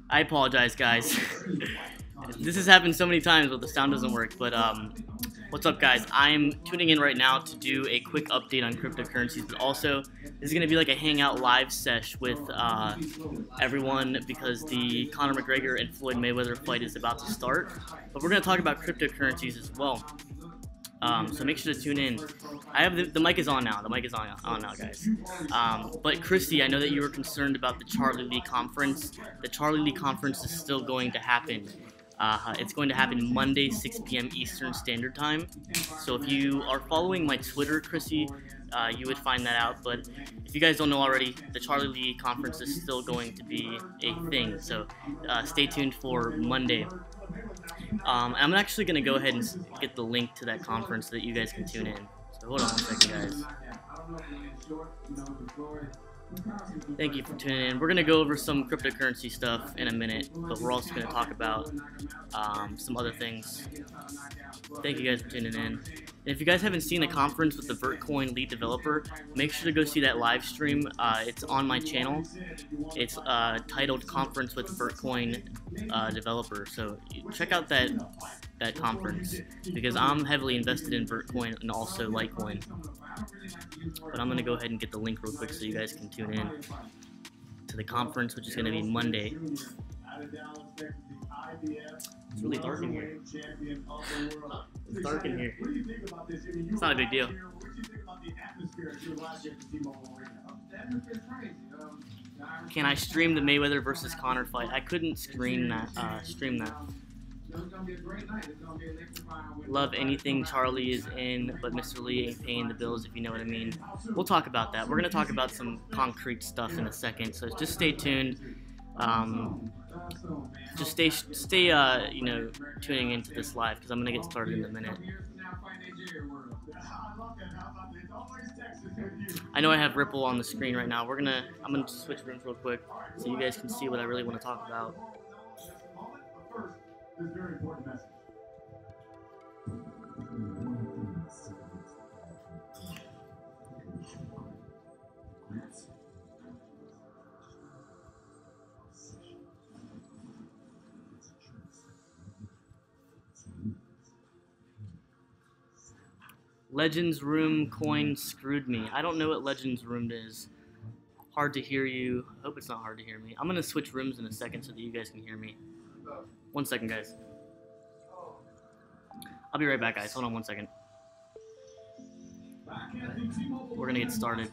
I apologize, guys. This has happened so many times where the sound doesn't work, but what's up, guys? I'm tuning in right now to do a quick update on cryptocurrencies, but also this is going to be like a Hangout live sesh with everyone because the Conor McGregor and Floyd Mayweather fight is about to start, but we're going to talk about cryptocurrencies as well. So make sure to tune in. I have the mic is on now. The mic is on now, guys. But Christy, I know that you were concerned about the Charlie Lee conference. The Charlie Lee conference is still going to happen. It's going to happen Monday, 6 p.m. Eastern Standard Time. So if you are following my Twitter, Chrissy, you would find that out. But if you guys don't know already, the Charlie Lee conference is still going to be a thing. So stay tuned for Monday. I'm actually going to go ahead and get the link to that conference so that you guys can tune in. So hold on one second, guys. Thank you for tuning in. We're going to go over some cryptocurrency stuff in a minute, but we're also going to talk about some other things. Thank you guys for tuning in. And if you guys haven't seen the conference with the Vertcoin lead developer, make sure to go see that live stream. It's on my channel. It's titled Conference with Vertcoin Developer. So check out that conference, because I'm heavily invested in Vertcoin and also Litecoin. But I'm going to go ahead and get the link real quick so you guys can tune in to the conference, which is going to be Monday. It's really dark in here. It's dark in here. It's not a big deal. Can I stream the Mayweather versus Conor fight? I couldn't stream that. Love anything Charlie is in, but Mr. Lee ain't paying the bills, if you know what I mean. We'll talk about that. We're going to talk about some concrete stuff in a second, so just stay tuned. Just stay you know, tuning into this live, because I'm going to get started in a minute. I know I have Ripple on the screen right now. I'm gonna switch rooms real quick so you guys can see what I really want to talk about. This very important message. Legends Room coin screwed me. I don't know what Legends Room is. Hard to hear you. I hope it's not hard to hear me. I'm gonna switch rooms in a second so that you guys can hear me. 1 second, guys. I'll be right back, guys. Hold on 1 second. We're gonna get started.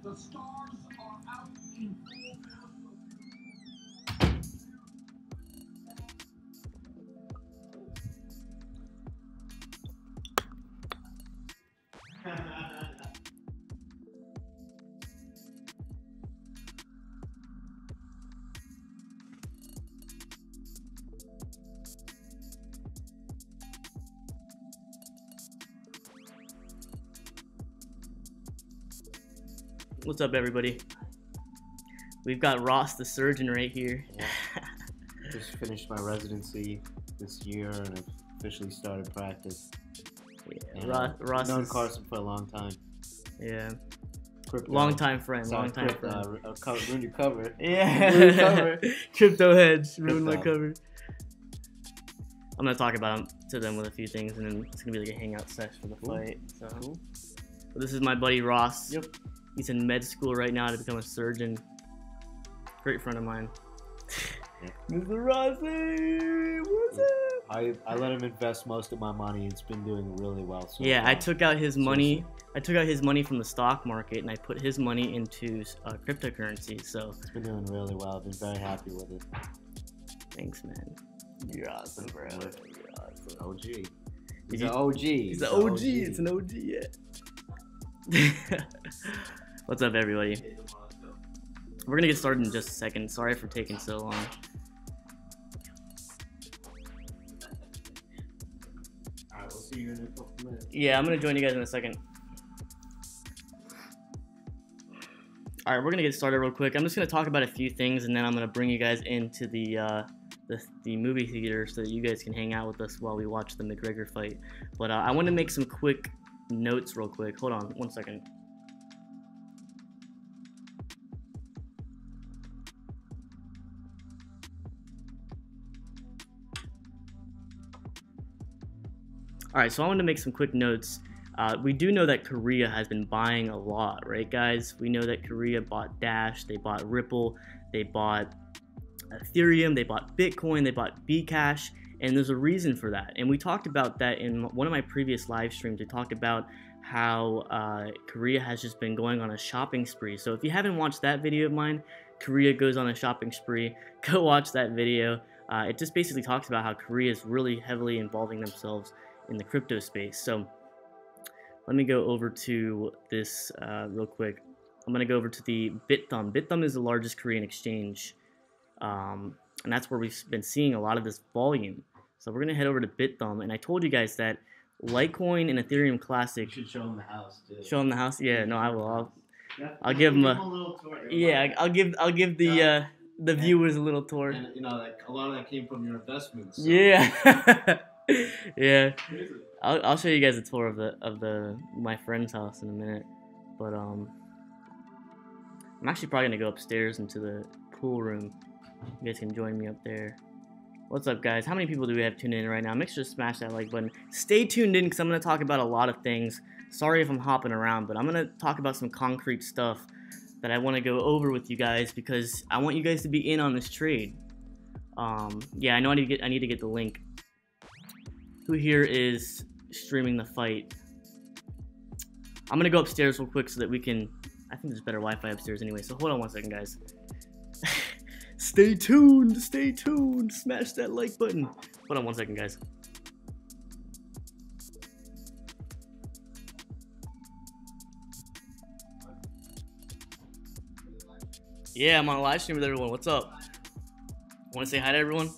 The stars are out in full. What's up, everybody? We've got Ross the surgeon right here. Yeah. Just finished my residency this year and I've officially started practice. Yeah, Ross known is... Carson for a long time. Yeah. Crypto. Long time friend. Sorry, long time friend. Ruined your cover. Yeah. Ruined your cover. Crypto Hedge. Ruined my cover. I'm gonna talk about to them with a few things, and then it's gonna be like a hangout sesh for the fight. So. Cool. But this is my buddy Ross. Yep. He's in med school right now to become a surgeon. Great friend of mine. Yep. Mr. Rossi, what's up? I let him invest most of my money. It's been doing really well. So yeah, far. I took out his money. I took out his money from the stock market and I put his money into cryptocurrency. So it's been doing really well. I've been very happy with it. Thanks, man. You're awesome, bro. You're awesome. OG. He's an OG. He's an OG. It's an OG, yeah. What's up, everybody? We're gonna get started in just a second. Sorry for taking so long. Alright, we'll see you in a couple minutes. Yeah, I'm gonna join you guys in a second. Alright, we're gonna get started real quick. I'm just gonna talk about a few things and then I'm gonna bring you guys into the movie theater so that you guys can hang out with us while we watch the McGregor fight. But I want to make some quick notes real quick. Hold on 1 second. Alright, so I want to make some quick notes. We do know that Korea has been buying a lot, right, guys? We know that Korea bought Dash, they bought Ripple, they bought Ethereum, they bought Bitcoin, they bought Bcash, And there's a reason for that. And we talked about that in one of my previous live streams. We talked about how Korea has just been going on a shopping spree. So if you haven't watched that video of mine, Korea goes on a shopping spree, go watch that video. It just basically talks about how Korea is really heavily involving themselves in the crypto space. So let me go over to this real quick. I'm going to go over to the BitThumb. BitThumb is the largest Korean exchange, and that's where we've been seeing a lot of this volume. So we're going to head over to BitThumb, and I told you guys that Litecoin and Ethereum Classic. You should show them the house too. Show them the house? Yeah, no, I will. I'll give them a little tour. Yeah, I'll give the viewers a little tour. And you know, like a lot of that came from your investments. So. Yeah. Yeah. I'll show you guys a tour of my friend's house in a minute, but I'm actually probably gonna go upstairs into the pool room. You guys can join me up there. What's up, guys? How many people do we have tuned in right now? Make sure to smash that like button. Stay tuned in because I'm gonna talk about a lot of things. Sorry if I'm hopping around, but I'm gonna talk about some concrete stuff that I want to go over with you guys because I want you guys to be in on this trade. Yeah, I know I need to get the link. Who here is streaming the fight? I'm gonna go upstairs real quick so that we can. I think there's better Wi-Fi upstairs anyway. So hold on one second, guys. Stay tuned. Stay tuned. Smash that like button. Hold on one second, guys. Yeah, I'm on a live stream with everyone. What's up? Want to say hi to everyone?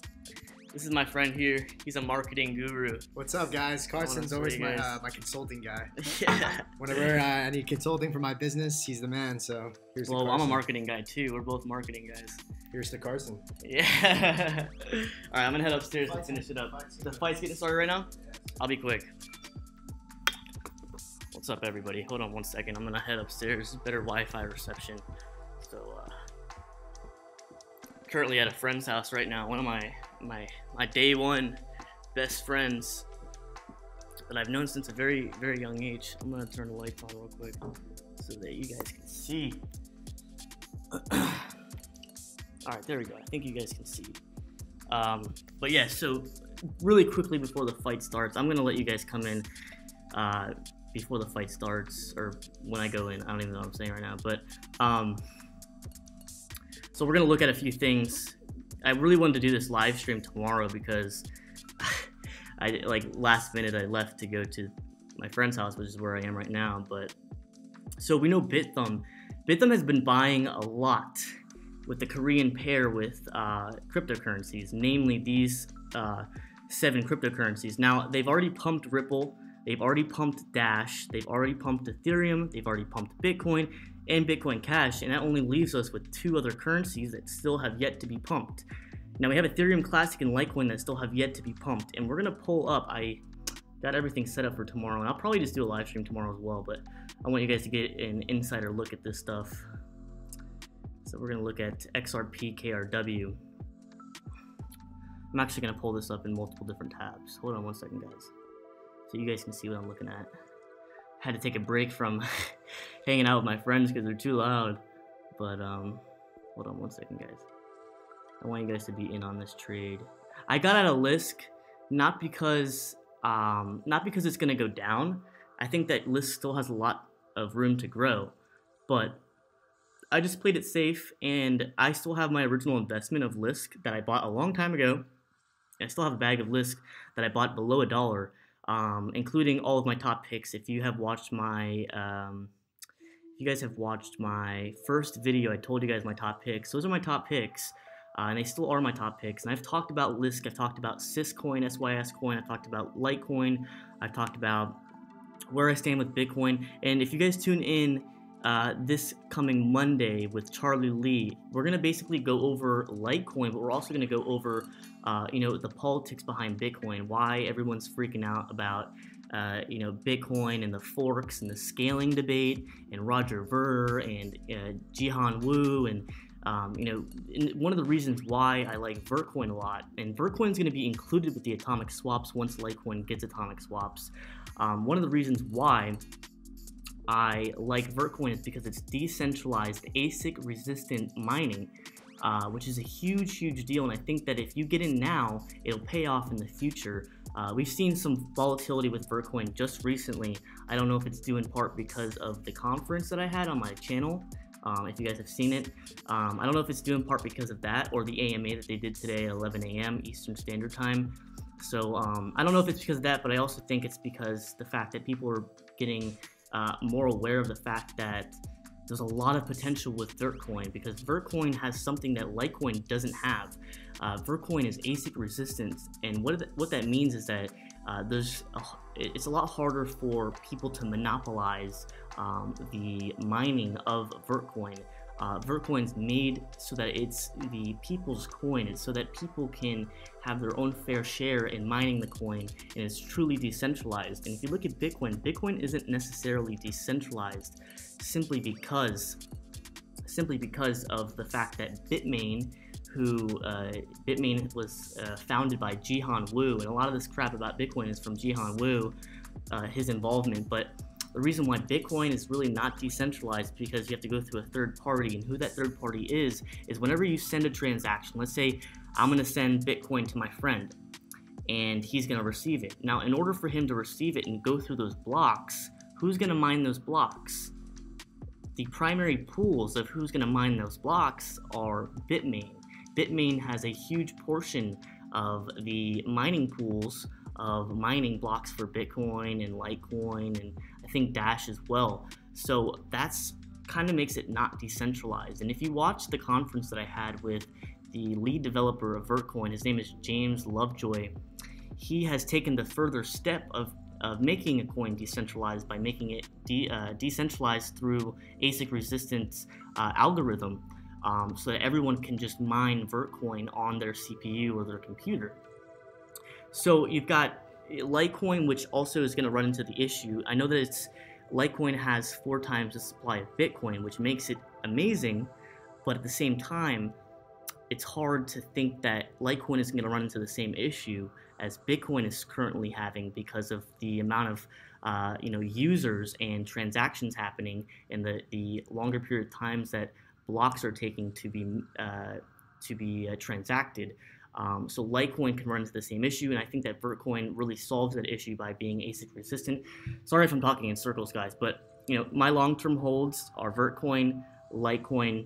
This is my friend here. He's a marketing guru. What's up, guys? Carson's always my consulting guy. Yeah. Whenever I need consulting for my business, he's the man. So here's well, I'm a marketing guy too. We're both marketing guys. Here's to Carson. Yeah. All right, I'm gonna head upstairs to finish it up. The fight's getting started right now. I'll be quick. What's up, everybody? Hold on one second. I'm gonna head upstairs. Better Wi-Fi reception. So currently at a friend's house right now. One of my day one best friends that I've known since a very, very young age. I'm gonna turn the lights on real quick so that you guys can see. All right, there we go. I think you guys can see. But yeah, so really quickly before the fight starts, I'm gonna let you guys come in before the fight starts, or when I go in. I don't even know what I'm saying right now, but so we're gonna look at a few things. I really wanted to do this live stream tomorrow because last minute I left to go to my friend's house, which is where I am right now. But so we know BitThumb has been buying a lot with the Korean pair with cryptocurrencies, namely these 7 cryptocurrencies. Now they've already pumped Ripple, they've already pumped Dash, they've already pumped Ethereum, they've already pumped Bitcoin and Bitcoin Cash, and that only leaves us with 2 other currencies that still have yet to be pumped. Now we have Ethereum Classic and Litecoin that still have yet to be pumped, and we're gonna pull up. I got everything set up for tomorrow, and I'll probably just do a live stream tomorrow as well, but I want you guys to get an insider look at this stuff. So we're gonna look at XRP KRW. I'm actually gonna pull this up in multiple different tabs. Hold on one second, guys, so you guys can see what I'm looking at. Had to take a break from hanging out with my friends because they're too loud. But hold on one second, guys. I want you guys to be in on this trade. I got out of Lisk not because it's gonna go down. I think that Lisk still has a lot of room to grow, but I just played it safe, and I still have my original investment of Lisk that I bought a long time ago. I still have a bag of Lisk that I bought below $1. Including all of my top picks. If you have watched my, if you guys have watched my first video, I told you guys my top picks. Those are my top picks, and they still are my top picks. And I've talked about Lisk, I've talked about Syscoin, SYS coin, I've talked about Litecoin, I've talked about where I stand with Bitcoin. And if you guys tune in this coming Monday with Charlie Lee, we're gonna basically go over Litecoin, but we're also gonna go over the politics behind Bitcoin, why everyone's freaking out about Bitcoin and the forks and the scaling debate, and Roger Ver and Jihan Wu, and one of the reasons why I like Vertcoin a lot, and Vertcoin is going to be included with the atomic swaps once Litecoin gets atomic swaps. One of the reasons why I like Vertcoin is because it's decentralized ASIC resistant mining. which is a huge deal. And I think that if you get in now, it'll pay off in the future. We've seen some volatility with Vertcoin just recently. I don't know if it's due in part because of the conference that I had on my channel. If you guys have seen it, I don't know if it's due in part because of that or the AMA that they did today at 11 a.m. Eastern Standard Time. So I don't know if it's because of that, but I also think it's because the fact that people are getting more aware of the fact that there's a lot of potential with Vertcoin, because Vertcoin has something that Litecoin doesn't have. Vertcoin is ASIC resistant, and what that means is that it's a lot harder for people to monopolize the mining of Vertcoin. Vertcoin's made so that it's the people's coin. It's so that people can have their own fair share in mining the coin, and it's truly decentralized. And if you look at Bitcoin, Bitcoin isn't necessarily decentralized simply because of the fact that Bitmain was founded by Jihan Wu, and a lot of this crap about Bitcoin is from Jihan Wu, his involvement. But the reason why Bitcoin is really not decentralized is because you have to go through a third party, and who that third party is whenever you send a transaction. Let's say I'm going to send Bitcoin to my friend, and he's going to receive it. Now, in order for him to receive it and go through those blocks, who's going to mine those blocks? The primary pools of who's going to mine those blocks are Bitmain. Bitmain has a huge portion of the mining pools of mining blocks for Bitcoin and Litecoin, and I think Dash as well. So that's kind of makes it not decentralized. And if you watch the conference that I had with the lead developer of Vertcoin, his name is James Lovejoy, he has taken the further step of making a coin decentralized by making it decentralized through ASIC resistance algorithm, so that everyone can just mine Vertcoin on their CPU or their computer. So you've got Litecoin, which also is going to run into the issue. I know that Litecoin has 4 times the supply of Bitcoin, which makes it amazing, but at the same time, it's hard to think that Litecoin is going to run into the same issue as Bitcoin is currently having because of the amount of users and transactions happening and the longer period of times that blocks are taking to be transacted. So Litecoin can run into the same issue, and I think that Vertcoin really solves that issue by being ASIC resistant. Sorry if I'm talking in circles, guys, but my long-term holds are Vertcoin, Litecoin,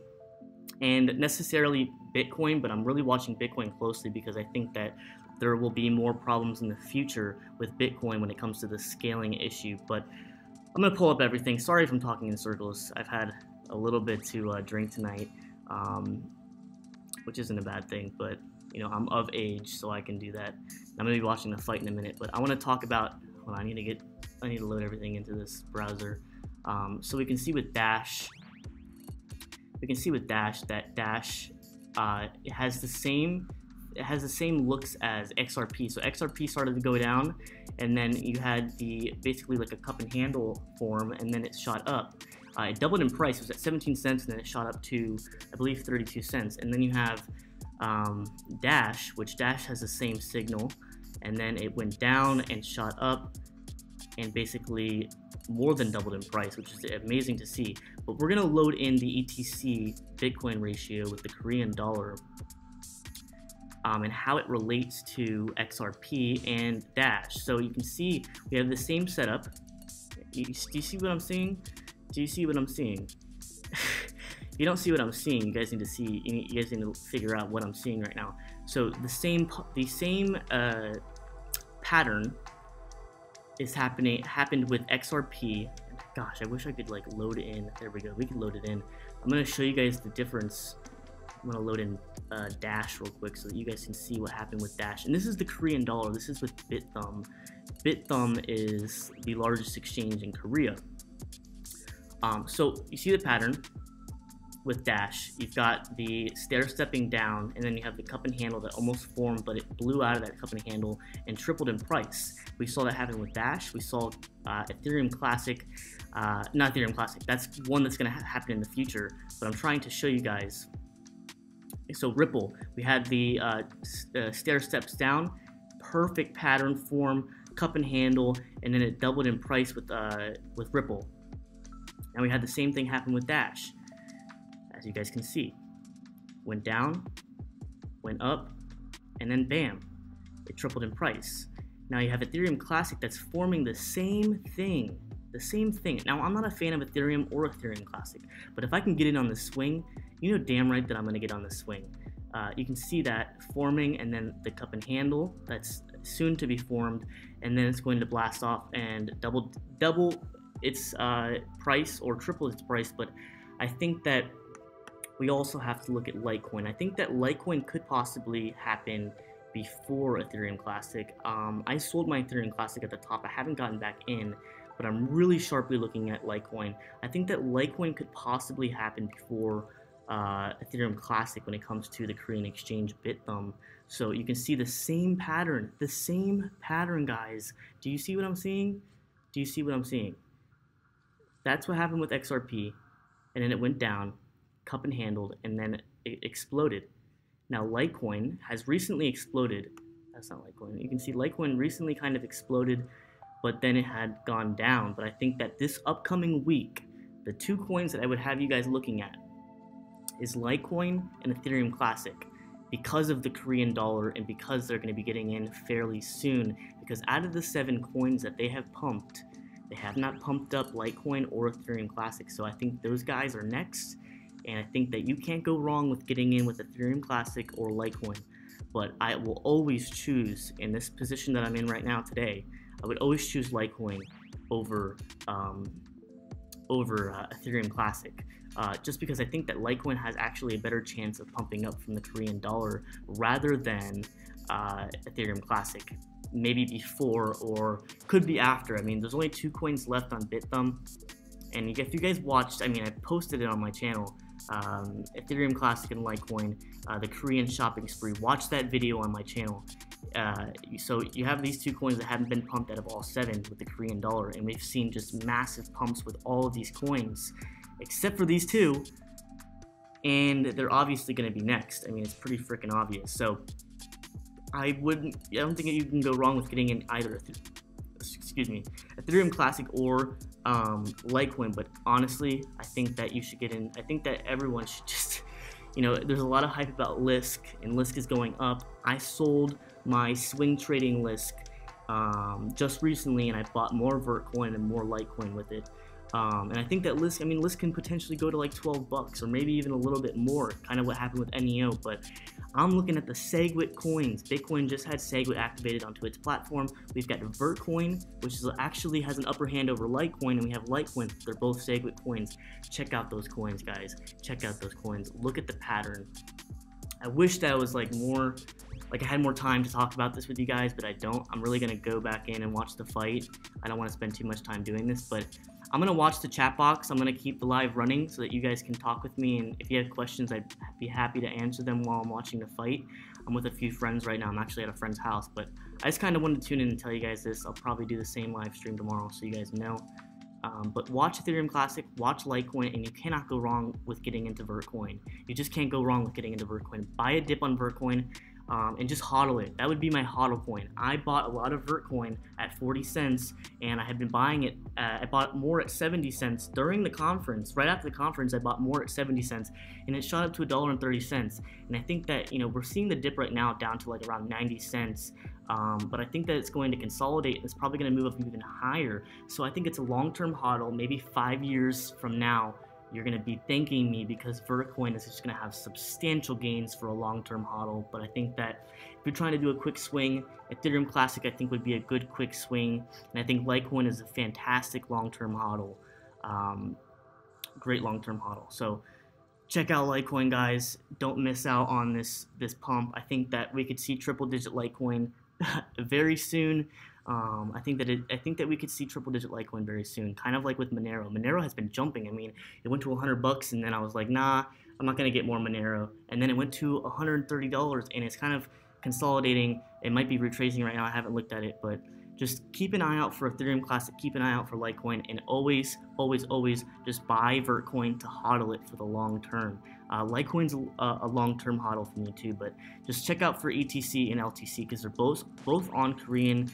and necessarily Bitcoin, but I'm really watching Bitcoin closely because I think that there will be more problems in the future with Bitcoin when it comes to the scaling issue. But I'm going to pull up everything. Sorry if I'm talking in circles. I've had a little bit to drink tonight, which isn't a bad thing, but I'm of age, so I can do that. I'm going to be watching the fight in a minute, but I want to talk about, hold on, I need to load everything into this browser. So we can see with Dash, that Dash it has the same looks as XRP. So XRP started to go down, and then you had basically like a cup and handle form, and then it shot up. It doubled in price. It was at 17 cents, and then it shot up to, I believe, 32 cents. And then you have Dash, which Dash has the same signal, and then it went down and shot up, and basically more than doubled in price, which is amazing to see. But we're gonna load in the ETC Bitcoin ratio with the Korean dollar, and how it relates to XRP and Dash. So you can see we have the same setup. Do you see what I'm seeing? Do you see what I'm seeing? If you don't see what I'm seeing, you guys need to see. You guys need to figure out what I'm seeing right now. So the same pattern happened with XRP. Gosh, I wish I could load it in. There we go. We can load it in. I'm gonna show you guys the difference. I'm gonna load in Dash real quick so that you guys can see what happened with Dash. And this is the Korean dollar. This is with BitThumb. BitThumb is the largest exchange in Korea. So you see the pattern with Dash. You've got the stair stepping down, and then you have the cup and handle that almost formed, but it blew out of that cup and handle and tripled in price. We saw that happen with Dash. We saw Ethereum Classic, not Ethereum Classic. That's one that's going to happen in the future, but I'm trying to show you guys. So Ripple, we had the stair steps down, perfect pattern form, cup and handle, and then it doubled in price with Ripple. And we had the same thing happen with Dash, as you guys can see. went down, went up, and then bam, it tripled in price. Now you have Ethereum Classic that's forming the same thing. Now, I'm not a fan of Ethereum or Ethereum Classic, but if I can get in on the swing, you know damn right that I'm going to get on the swing. You can see that forming, and then the cup and handle that's soon to be formed, and then it's going to blast off and double its price or triple its price. But I think that we also have to look at Litecoin. I think that Litecoin could possibly happen before Ethereum Classic. I sold my Ethereum Classic at the top. I haven't gotten back in, but I'm really sharply looking at Litecoin. I think that Litecoin could possibly happen before Ethereum Classic when it comes to the Korean exchange BitThumb. So you can see the same pattern, guys. Do you see what I'm seeing? That's what happened with XRP, and then it went down, cup and handled, and then it exploded. Now Litecoin has recently exploded. That's not Litecoin. You can see Litecoin recently kind of exploded, but then it had gone down. But I think that this upcoming week, the two coins that I would have you guys looking at is Litecoin and Ethereum Classic, because of the Korean dollar and because they're going to be getting in fairly soon. Because out of the 7 coins that they have pumped, they have not pumped up Litecoin or Ethereum Classic. So I think those guys are next, and I think that you can't go wrong with getting in with Ethereum Classic or Litecoin. But I will always choose, in this position that I'm in right now today, I would always choose Litecoin over Ethereum Classic. Just because I think that Litecoin has actually a better chance of pumping up from the Korean dollar rather than Ethereum Classic. Maybe before or could be after. I mean, there's only 2 coins left on BitThumb, and if you guys watched, I mean, I posted it on my channel, Ethereum Classic and Litecoin, the Korean shopping spree. Watch that video on my channel. So you have these 2 coins that haven't been pumped out of all 7 with the Korean dollar, and we've seen just massive pumps with all of these coins, except for these 2, and they're obviously going to be next. I mean, it's pretty freaking obvious. So I don't think you can go wrong with getting in either Ethereum Classic or Litecoin. But honestly, I think that you should get in. I think that everyone should just, there's a lot of hype about Lisk, and Lisk is going up. I sold my swing trading Lisk just recently, and I bought more Vertcoin and more Litecoin with it. And I think that Lisk can potentially go to like $12 or maybe even a little bit more, kind of what happened with NEO. But I'm looking at the SegWit coins. Bitcoin just had SegWit activated onto its platform. We've got Vertcoin, which actually has an upper hand over Litecoin, and we have Litecoin. They're both SegWit coins. Check out those coins, guys. Check out those coins. Look at the pattern. I wish that I was I had more time to talk about this with you guys, but I don't. I'm really going to go back in and watch the fight. I don't want to spend too much time doing this, but I'm going to watch the chat box. I'm going to keep the live running so that you guys can talk with me, and if you have questions, I'd be happy to answer them while I'm watching the fight. I'm with a few friends right now. I'm actually at a friend's house, but I just kind of wanted to tune in and tell you guys this. I'll probably do the same live stream tomorrow so you guys know. But watch Ethereum Classic, watch Litecoin, and you cannot go wrong with getting into Vertcoin. You just can't go wrong with getting into Vertcoin. Buy a dip on Vertcoin. And just hodl it. That would be my hodl coin. I bought a lot of Vertcoin at 40 cents, and I had been buying it. I bought more at 70 cents during the conference. Right after the conference, I bought more at 70 cents, and it shot up to $1.30. And I think that we're seeing the dip right now down to like around 90 cents. But I think that it's going to consolidate, and it's probably going to move up even higher. So I think it's a long-term hodl. Maybe 5 years from now, you're going to be thanking me, because Vertcoin is just going to have substantial gains for a long-term hodl. But I think that if you're trying to do a quick swing, Ethereum Classic I think would be a good quick swing, and I think Litecoin is a fantastic long-term hodl, great long-term hodl. So check out Litecoin, guys. Don't miss out on this pump. I think that we could see triple-digit Litecoin very soon. I think that we could see triple-digit Litecoin very soon, kind of like with Monero. Monero has been jumping. I mean, it went to $100, and then I was like, nah, I'm not gonna get more Monero. And then it went to $130, and it's kind of consolidating. It might be retracing right now. I haven't looked at it, but just keep an eye out for Ethereum Classic. Keep an eye out for Litecoin, and always, always, always just buy Vertcoin to hodl it for the long term. Litecoin's a long-term hodl for me too, but just check out for ETC and LTC, because they're both on Korean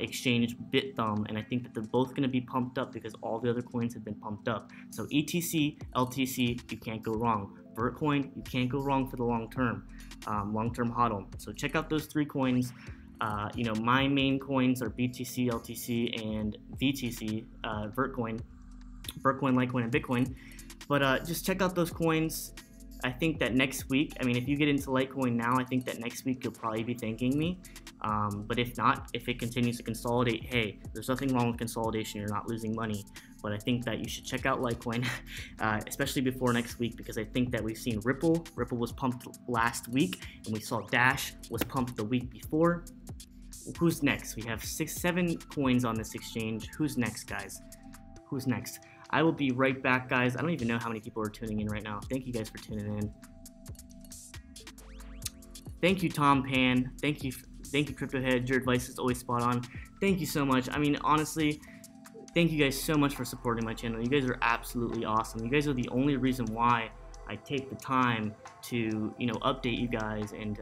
exchange BitThumb, and I think that they're both going to be pumped up because all the other coins have been pumped up. So ETC, LTC, you can't go wrong. Vertcoin, you can't go wrong for the long-term hodl. So check out those 3 coins. You know, my main coins are BTC, LTC, and VTC, Vertcoin, Litecoin, and Bitcoin. But just check out those coins. I think that next week, I mean, if you get into Litecoin now, I think that next week you'll probably be thanking me. But if not, if it continues to consolidate, hey, there's nothing wrong with consolidation. You're not losing money. But I think that you should check out Litecoin, especially before next week, because I think that we've seen Ripple. Ripple was pumped last week, and we saw Dash was pumped the week before. Who's next? We have 7 coins on this exchange. Who's next, guys? Who's next? I will be right back, guys. I don't even know how many people are tuning in right now. Thank you guys for tuning in. Thank you, Tom Pan. Thank you, Crypto Hedge. Your advice is always spot on. Thank you so much. I mean, honestly, thank you guys so much for supporting my channel. You guys are absolutely awesome. You guys are the only reason why I take the time to, you know, update you guys and,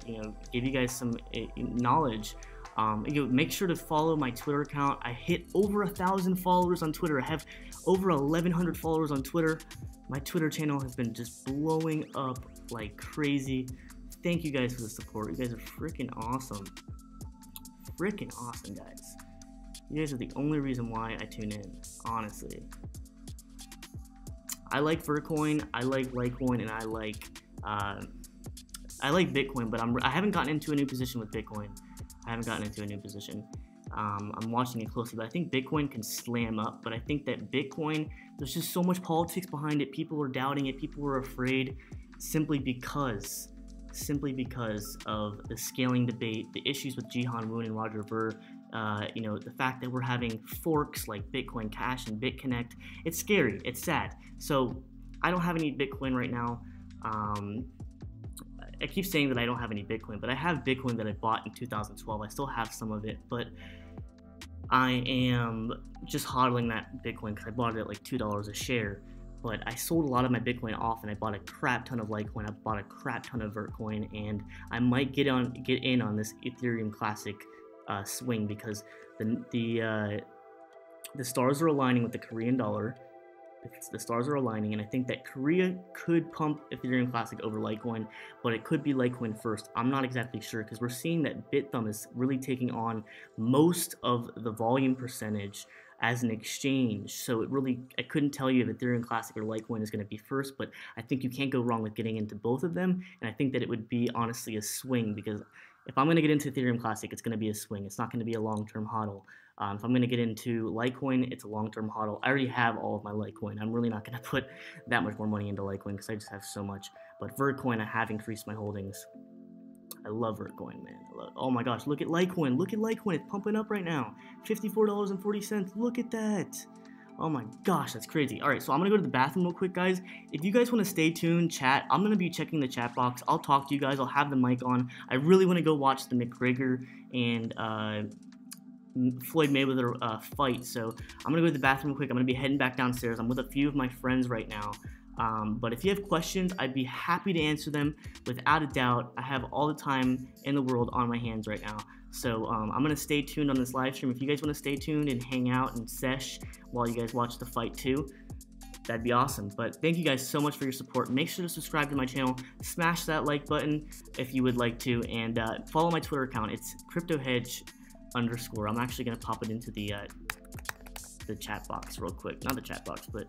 you know, give you guys some knowledge. You know, make sure to follow my Twitter account. I hit over 1,000 followers on Twitter. I have over 1,100 followers on Twitter. My Twitter channel has been just blowing up like crazy. Thank you guys for the support. You guys are freaking awesome. Freaking awesome, guys. You guys are the only reason why I tune in, honestly. I like Vertcoin, I like Litecoin, and I like Bitcoin, but I haven't gotten into a new position with Bitcoin. I'm watching it closely, but I think Bitcoin can slam up. But I think that Bitcoin, there's just so much politics behind it. People are doubting it. People are afraid simply because of the scaling debate, the issues with Jihan Woon and Roger Ver. You know, the fact that we're having forks like Bitcoin Cash and BitConnect. It's scary. It's sad. So I don't have any Bitcoin right now. I keep saying that I don't have any Bitcoin, but I have Bitcoin that I bought in 2012. I still have some of it, but I am just hodling that Bitcoin because I bought it at like $2 a share. But I sold a lot of my Bitcoin off, and I bought a crap ton of Litecoin. I bought a crap ton of Vertcoin, and I might get in on this Ethereum Classic swing because the stars are aligning with the Korean dollar. The stars are aligning, and I think that Korea could pump Ethereum Classic over Litecoin, but it could be Litecoin first. I'm not exactly sure because we're seeing that BitThumb is really taking on most of the volume percentage as an exchange. So I couldn't tell you if Ethereum Classic or Litecoin is going to be first, but I think you can't go wrong with getting into both of them, and I think that it would be honestly a swing because if I'm going to get into Ethereum Classic, it's going to be a swing. It's not going to be a long-term hodl. If I'm going to get into Litecoin, it's a long-term hodl. I already have all of my Litecoin. I'm really not going to put that much more money into Litecoin because I just have so much. But Vertcoin, I have increased my holdings. I love Vertcoin, man. Oh my gosh, look at Litecoin. Look at Litecoin. It's pumping up right now. $54.40. Look at that. Oh my gosh, that's crazy. All right, so I'm going to go to the bathroom real quick, guys. If you guys want to stay tuned, chat, I'm going to be checking the chat box. I'll talk to you guys. I'll have the mic on. I really want to go watch the McGregor and Floyd Mayweather fight. So I'm going to go to the bathroom real quick. I'm going to be heading back downstairs. I'm with a few of my friends right now. But if you have questions, I'd be happy to answer them without a doubt. I have all the time in the world on my hands right now. So I'm going to stay tuned on this live stream. If you guys want to stay tuned and hang out and sesh while you guys watch the fight too, that'd be awesome. But thank you guys so much for your support. Make sure to subscribe to my channel. Smash that like button if you would like to. And follow my Twitter account. It's CryptoHedge_. I'm actually going to pop it into the chat box real quick. Not the chat box, but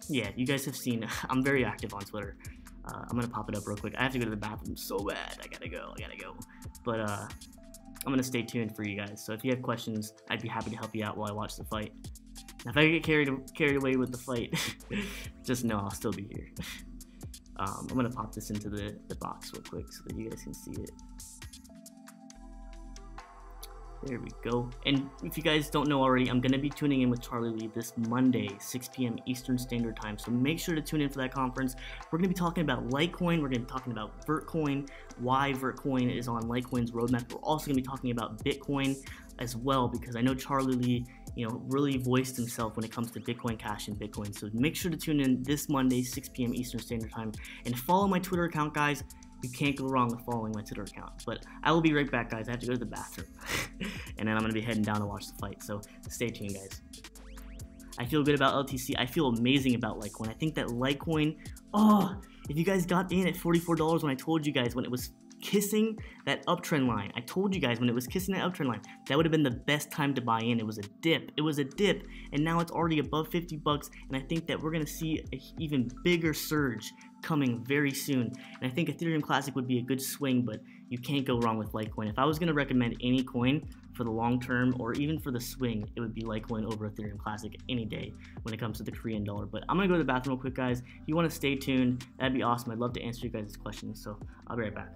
yeah, you guys have seen I'm very active on Twitter. I'm gonna pop it up real quick. I have to go to the bathroom so bad. I gotta go. But I'm gonna stay tuned for you guys. So if you have questions, I'd be happy to help you out while I watch the fight. Now, if I get carried away with the fight, just know I'll still be here. I'm gonna pop this into the box real quick so that you guys can see it. There we go. And if you guys don't know already, I'm going to be tuning in with Charlie Lee this Monday, 6 p.m. Eastern Standard Time. So make sure to tune in for that conference. We're going to be talking about Litecoin. We're going to be talking about Vertcoin, why Vertcoin is on Litecoin's roadmap. We're also going to be talking about Bitcoin as well, because I know Charlie Lee, really voiced himself when it comes to Bitcoin Cash and Bitcoin. So make sure to tune in this Monday, 6 p.m. Eastern Standard Time. And follow my Twitter account, guys. You can't go wrong with following my Twitter account. But I will be right back, guys. I have to go to the bathroom. And then I'm going to be heading down to watch the fight. So stay tuned, guys. I feel good about LTC. I feel amazing about Litecoin. I think that Litecoin Oh, if you guys got in at $44 when I told you guys when it was kissing that uptrend line, I told you guys when it was kissing that uptrend line, that would have been the best time to buy in. It was a dip. It was a dip, and now it's already above 50 bucks, and I think that we're gonna see an even bigger surge coming very soon. And I think Ethereum Classic would be a good swing, but you can't go wrong with Litecoin. If I was gonna recommend any coin for the long term or even for the swing, it would be Litecoin over Ethereum Classic any day when it comes to the Korean dollar. But I'm gonna go to the bathroom real quick, guys. If you want to stay tuned, that'd be awesome. I'd love to answer you guys' questions, so I'll be right back.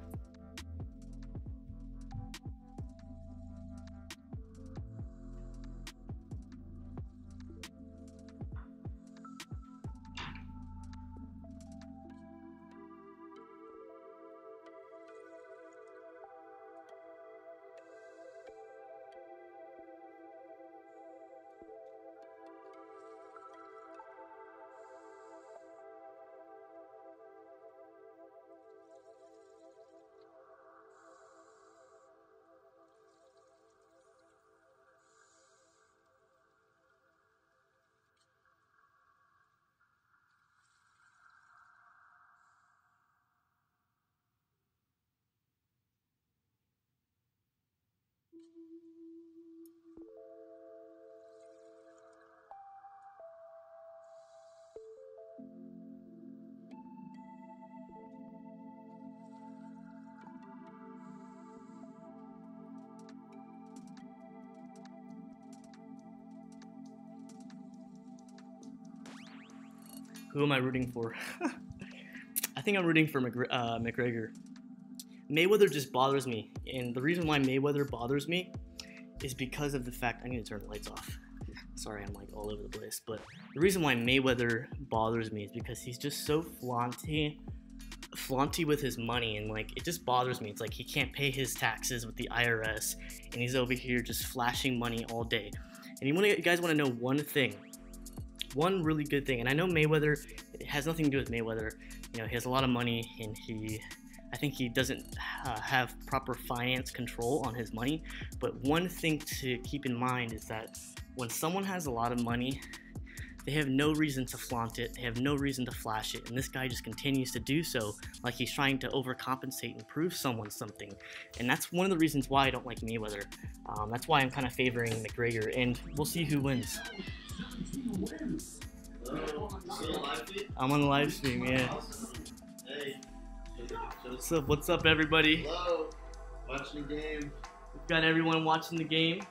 Who am I rooting for? I think I'm rooting for McGregor. Mayweather just bothers me, and the reason why Mayweather bothers me is because of the fact I need to turn the lights off. Sorry, I'm like all over the place, but the reason why Mayweather bothers me is because he's just so flaunty with his money, and like it just bothers me. It's like he can't pay his taxes with the IRS, and he's over here just flashing money all day. And you guys want to know one thing, one really good thing, and I know Mayweather, it has nothing to do with Mayweather. You know, he has a lot of money, and I think he doesn't have proper finance control on his money. But one thing to keep in mind is that when someone has a lot of money, they have no reason to flaunt it, they have no reason to flash it, and this guy just continues to do so, like he's trying to overcompensate and prove someone something. And that's one of the reasons why I don't like Mayweather. That's why I'm kind of favoring McGregor, and we'll see who wins. I'm on the live stream, yeah. Hey. What's up, everybody? Hello. Watching the game. We've got everyone watching the game.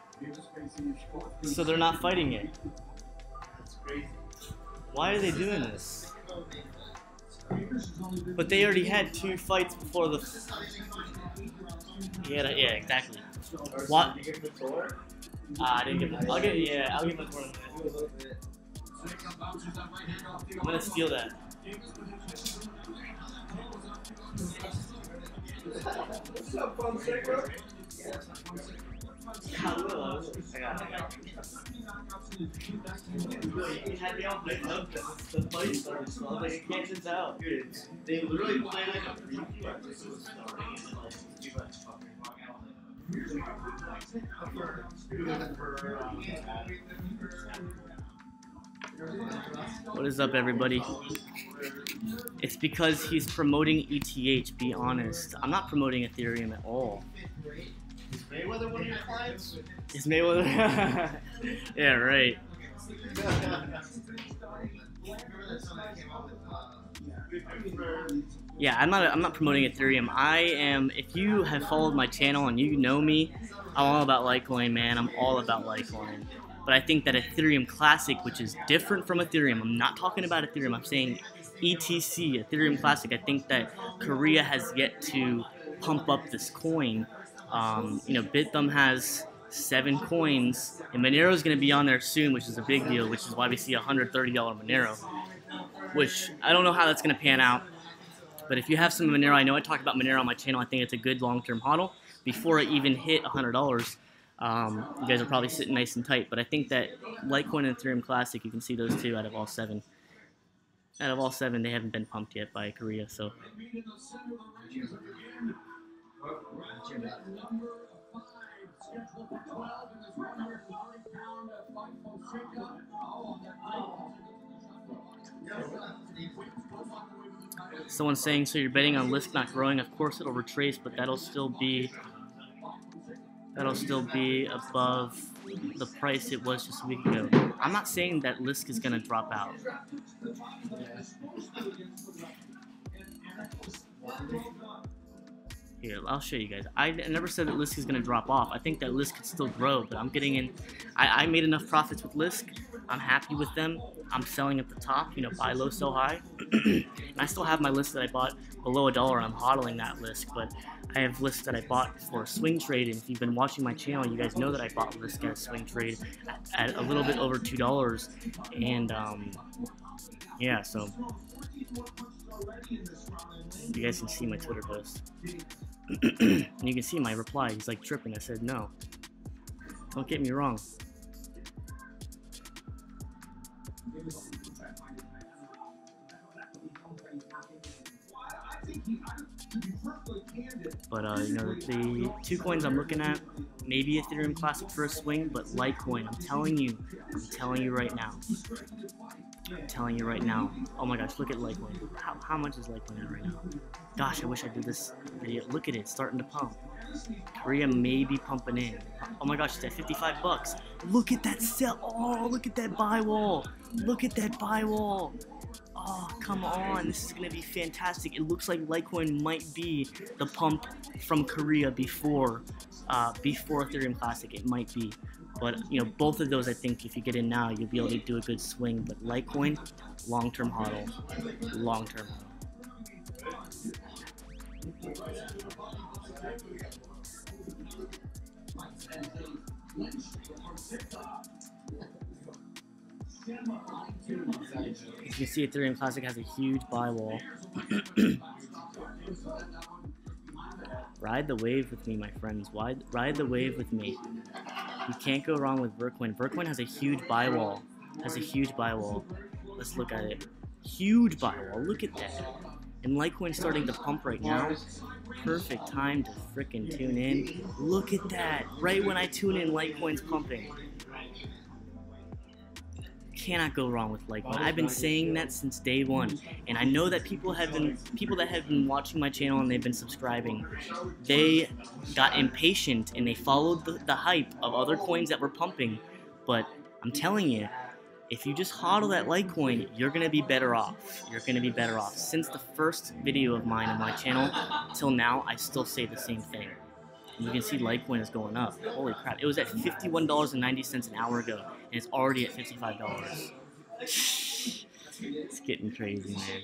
So they're not fighting it. That's crazy. Why are they doing this? But they already had 2 fights before the. Yeah, exactly. What? Did you get the tour? I didn't get. I'll give my tour in a minute. I'm gonna steal that. What's up, Fonseca? I got it. You had me all hyped up because the fight started, so I was like, I can't this out. Dude, they literally played like a preview as this was starting, and like, you guys fucking walking out What is up, everybody? It's because he's promoting ETH, be honest. I'm not promoting Ethereum at all. Is Mayweather one of your clients? Is Mayweather? Yeah, right. Yeah, I'm not promoting Ethereum. I am, if you have followed my channel and you know me, I'm all about Litecoin, man. I'm all about Litecoin. But I think that Ethereum Classic, which is different from Ethereum, I'm not talking about Ethereum, I'm saying ETC, Ethereum Classic. I think that Korea has yet to pump up this coin. You know, Bithumb has 7 coins, and Monero is going to be on there soon, which is a big deal, which is why we see $130 Monero, which I don't know how that's going to pan out. But if you have some Monero, I know I talked about Monero on my channel. I think it's a good long-term hodl. Before it even hit $100, you guys are probably sitting nice and tight. But I think that Litecoin and Ethereum Classic, you can see those 2 out of all 7. Out of all 7, they haven't been pumped yet by Korea. So. Someone's saying, so you're betting on Lisk not growing? Of course it'll retrace, but that'll still be above the price it was just a week ago. I'm not saying that Lisk is gonna drop out. Here, I'll show you guys. I never said that Lisk is going to drop off. I think that Lisk could still grow, but I'm getting in. I made enough profits with Lisk. I'm happy with them. I'm selling at the top, you know, buy low, sell high. And I still have my list that I bought below $1. I'm hodling that Lisk, but I have lists that I bought for a swing trade. And if you've been watching my channel, you guys know that I bought Lisk at a swing trade at a little bit over $2. And yeah, so you guys can see my Twitter post. And you can see my reply. He's like tripping. I said no. Don't get me wrong. But you know, the two coins I'm looking at, maybe Ethereum Classic for a swing, but Litecoin, I'm telling you right now. I'm telling you right now. Oh my gosh, look at Litecoin. How much is Litecoin at right now? Gosh, I wish I did this video. Look at it, it's starting to pump. Korea may be pumping in. Oh my gosh, it's at 55 bucks. Look at that sell. Oh, look at that buy wall. Look at that buy wall. Oh, come on. This is going to be fantastic. It looks like Litecoin might be the pump from Korea before Ethereum Classic. It might be. But, you know, both of those, I think, if you get in now, you'll be able to do a good swing. But Litecoin, long-term hodl. Long-term hodl. You can see Ethereum Classic has a huge buy wall. Ride the wave with me, my friends. Ride the wave with me. You can't go wrong with Vertcoin. Vertcoin has a huge buy wall. Let's look at it. Huge buy wall. Look at that. And Litecoin's starting to pump right now. Perfect time to frickin' tune in. Look at that. Right when I tune in, Litecoin's pumping. Cannot go wrong with Litecoin. I've been saying that since day one, and I know that people that have been watching my channel and they've been subscribing, they got impatient and they followed the hype of other coins that were pumping. But I'm telling you, if you just hodl that Litecoin, you're gonna be better off. You're gonna be better off. Since the first video of mine on my channel till now, I still say the same thing. And you can see Litecoin is going up. Holy crap. It was at $51.90 an hour ago, and it's already at $55. It's getting crazy, man.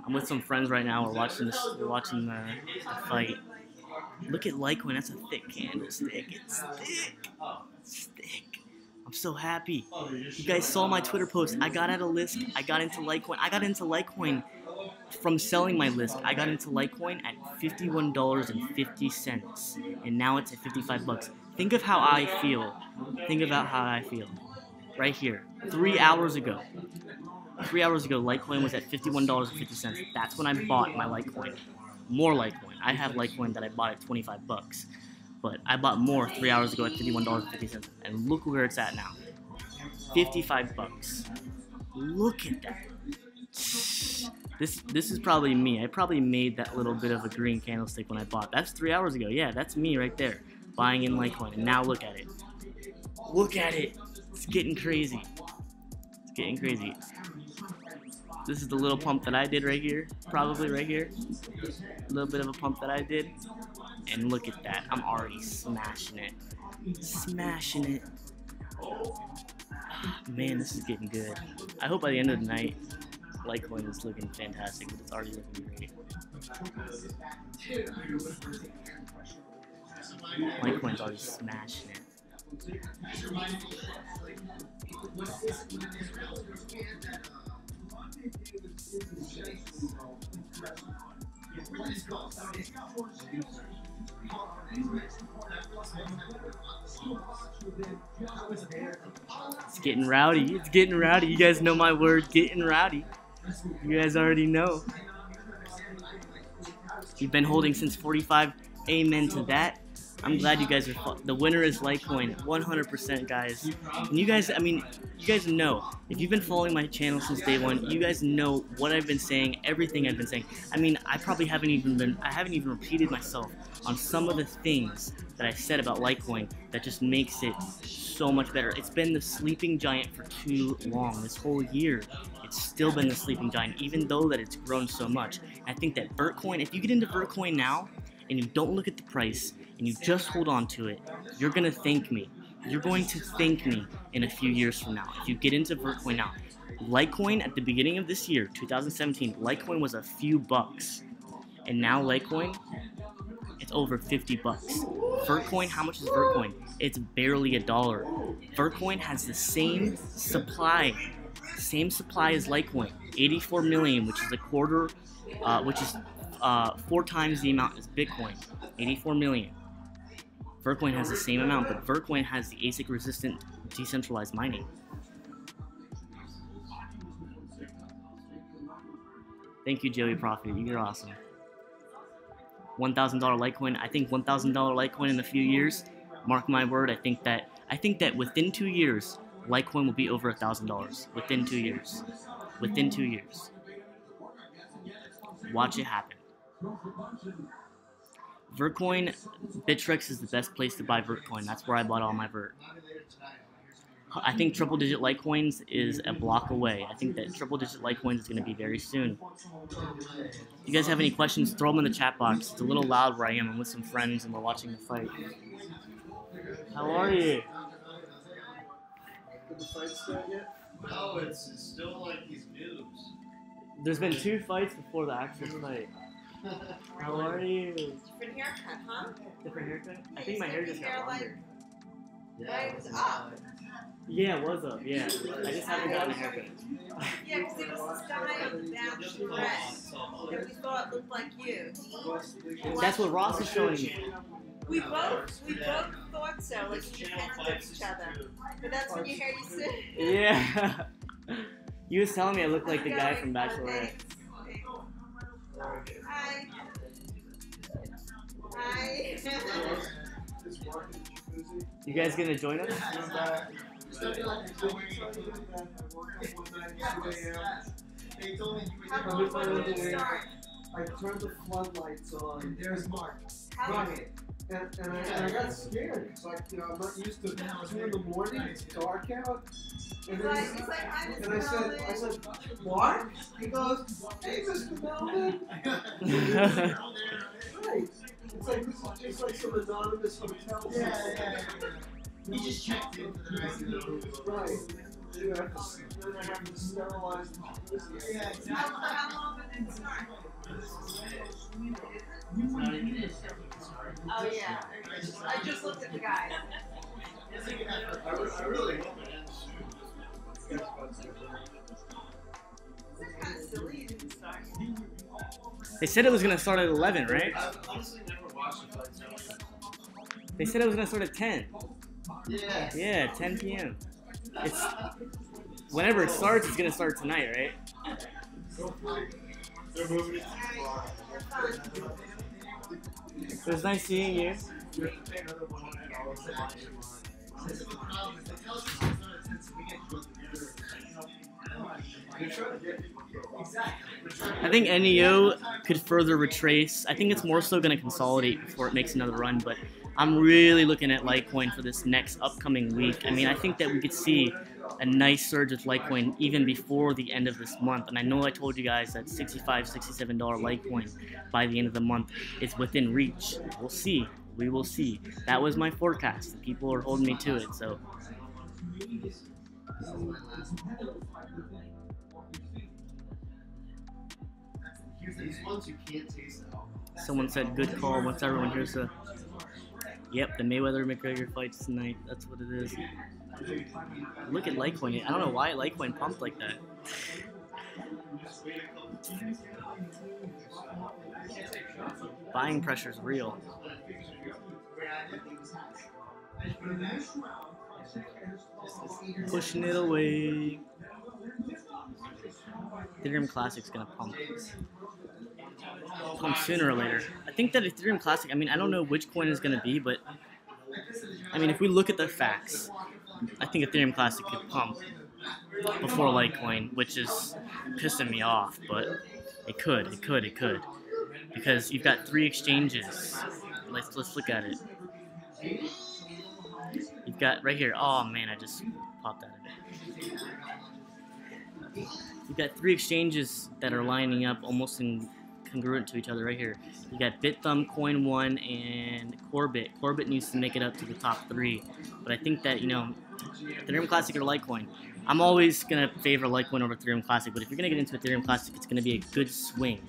I'm with some friends right now. We're watching the fight. Look at Litecoin. That's a thick candlestick. It's thick. It's thick. I'm so happy. You guys saw my Twitter post. I got out of Lisk. I got into Litecoin. I got into Litecoin from selling my Lisk. I got into Litecoin at $51.50, and now it's at 55 bucks. Think of how I feel. Think about how I feel. Right here. 3 hours ago. 3 hours ago, Litecoin was at $51.50. That's when I bought my Litecoin. More Litecoin. I have Litecoin that I bought at 25 bucks. But I bought more 3 hours ago at $51.50. And look where it's at now. 55 bucks. Look at that. This is probably me. I probably made that little bit of a green candlestick when I bought. That's 3 hours ago. Yeah, that's me right there. Buying in Litecoin. And now look at it. Look at it. It's getting crazy. It's getting crazy. This is the little pump that I did right here. Probably right here. A little bit of a pump that I did. And look at that. I'm already smashing it. Smashing it. Man, this is getting good. I hope by the end of the night, Litecoin is looking fantastic, but it's already looking great. Litecoin's already smashing it. It's getting rowdy. It's getting rowdy. You guys know my word, getting rowdy. You guys already know. You've been holding since 45. Amen to that. I'm glad you guys are. The winner is Litecoin, 100%, guys. And you guys, I mean, you guys know. If you've been following my channel since day one, you guys know what I've been saying, everything I've been saying. I mean, I haven't even repeated myself on some of the things that I said about Litecoin that just makes it so much better. It's been the sleeping giant for too long. This whole year, it's still been the sleeping giant, even though that it's grown so much. I think that Vertcoin, if you get into Vertcoin now and you don't look at the price and you just hold on to it, you're gonna thank me. You're going to thank me in a few years from now if you get into Vertcoin now. Litecoin at the beginning of this year, 2017, Litecoin was a few bucks, and now Litecoin, it's over 50 bucks. Vertcoin, how much is Vertcoin? It's barely $1. Vertcoin has the same supply as Litecoin, 84 million, which is a quarter, which is 4 times the amount as Bitcoin, 84 million. Vertcoin has the same amount, but Vertcoin has the ASIC resistant decentralized mining. Thank you, Joey Profit. You're awesome. $1,000 Litecoin. I think $1,000 Litecoin in a few years. Mark my word. I think that within 2 years, Litecoin will be over $1,000. Within 2 years. Within 2 years. Watch it happen. Vertcoin, Bittrex is the best place to buy Vertcoin. That's where I bought all my Vert. I think triple digit Litecoins is a block away. I think that triple digit Litecoins is going to be very soon. If you guys have any questions, throw them in the chat box. It's a little loud where I am. I'm with some friends and we're watching the fight. How are you? Did the fight start yet? No, it's still like these noobs. There's been 2 fights before the actual fight. How are you? Different haircut, huh? Different haircut? I think my hair just got longer. It was up. Yeah, it was up, yeah. I just haven't gotten a haircut. Yeah, because there was this guy on Bash Red that we thought looked like you. That's what Ross is showing me. We both thought so, like we depended on each other. But that's when you hear you sit. Yeah. You was telling me I look like the guy from Bachelorette. Hi. Hi. You guys gonna join us? How long did you start? I turned the floodlights on. There's Mark. How long? And I got scared. It's like, you know, I'm not used to 2 in the morning. It's dark out. And then He's like, hi, Mr. and I said, Mark? He goes, hey, Mr. Melvin. Right. It's like, this is just like some anonymous hotel. Yeah. He just checked in for the rest of the Right. Then I have to sterilize the Yeah, exactly. How long did it start? Oh yeah, I just looked at the guy. I really hope it ends soon. It's kind of silly you didn't start. They said it was gonna start at 11, right? I've honestly never watched the fight. They said it was gonna start at 10. Yeah. Yeah, 10 p.m. It's whenever it starts, it's gonna start tonight, right? They're moving it too far. It was nice seeing you. I think NEO could further retrace. I think it's more so going to consolidate before it makes another run, but I'm really looking at Litecoin for this next upcoming week. I mean, I think that we could see a nice surge with Litecoin even before the end of this month. And I know I told you guys that $65, $67 Litecoin by the end of the month is within reach. We'll see. We will see. That was my forecast. People are holding me to it, so. These ones you can't taste at all. Someone said good call. What's everyone here? So, yep, the Mayweather McGregor fights tonight. That's what it is. Look at Litecoin. I don't know why Litecoin pumped like that. Buying pressure is real. Pushing it away. Ethereum Classic's gonna pump. come sooner or later. I think that Ethereum Classic, I mean, I don't know which coin is going to be, but I mean, if we look at the facts, I think Ethereum Classic could pump before Litecoin, which is pissing me off, but it could. Because you've got 3 exchanges. Let's look at it. You've got right here. Oh man, I just popped out of it. You've got 3 exchanges that are lining up almost in congruent to each other right here. You got BitThumb, Coin1, and Corbit. Corbit needs to make it up to the top 3. But I think that, you know, Ethereum Classic or Litecoin. I'm always going to favor Litecoin over Ethereum Classic, but if you're going to get into Ethereum Classic, it's going to be a good swing.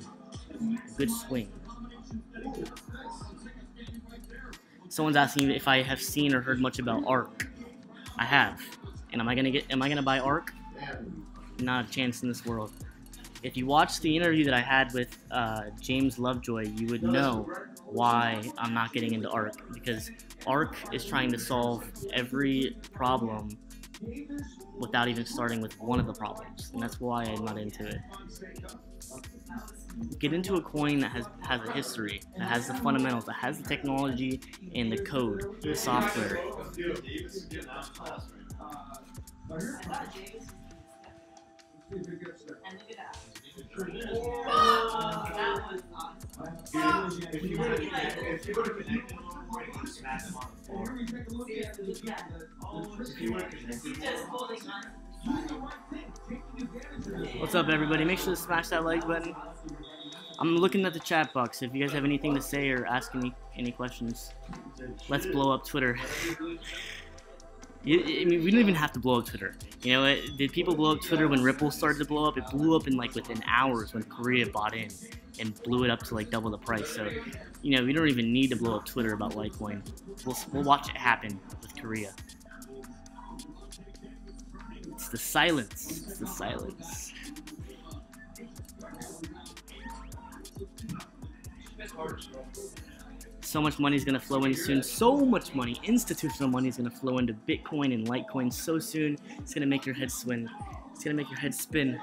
Someone's asking if I have seen or heard much about ARK. I have. And am I gonna buy ARK? Not a chance in this world. If you watched the interview that I had with James Lovejoy, you would know why I'm not getting into ARK. Because ARK is trying to solve every problem without even starting with one of the problems. And that's why I'm not into it. Get into a coin that has a history, that has the fundamentals, that has the technology and the code, the software. What's up, everybody? Make sure to smash that like button. I'm looking at the chat box. If you guys have anything to say or ask any questions, let's blow up Twitter. I mean, we don't even have to blow up Twitter. You know, did people blow up Twitter when Ripple started to blow up? It blew up in like within hours when Korea bought in and blew it up to like double the price. So, you know, we don't even need to blow up Twitter about Litecoin. We'll watch it happen with Korea. It's the silence. It's the silence. So much money is going to flow in soon. So much money, institutional money is going to flow into Bitcoin and Litecoin so soon. It's going to make your head swim. It's going to make your head spin.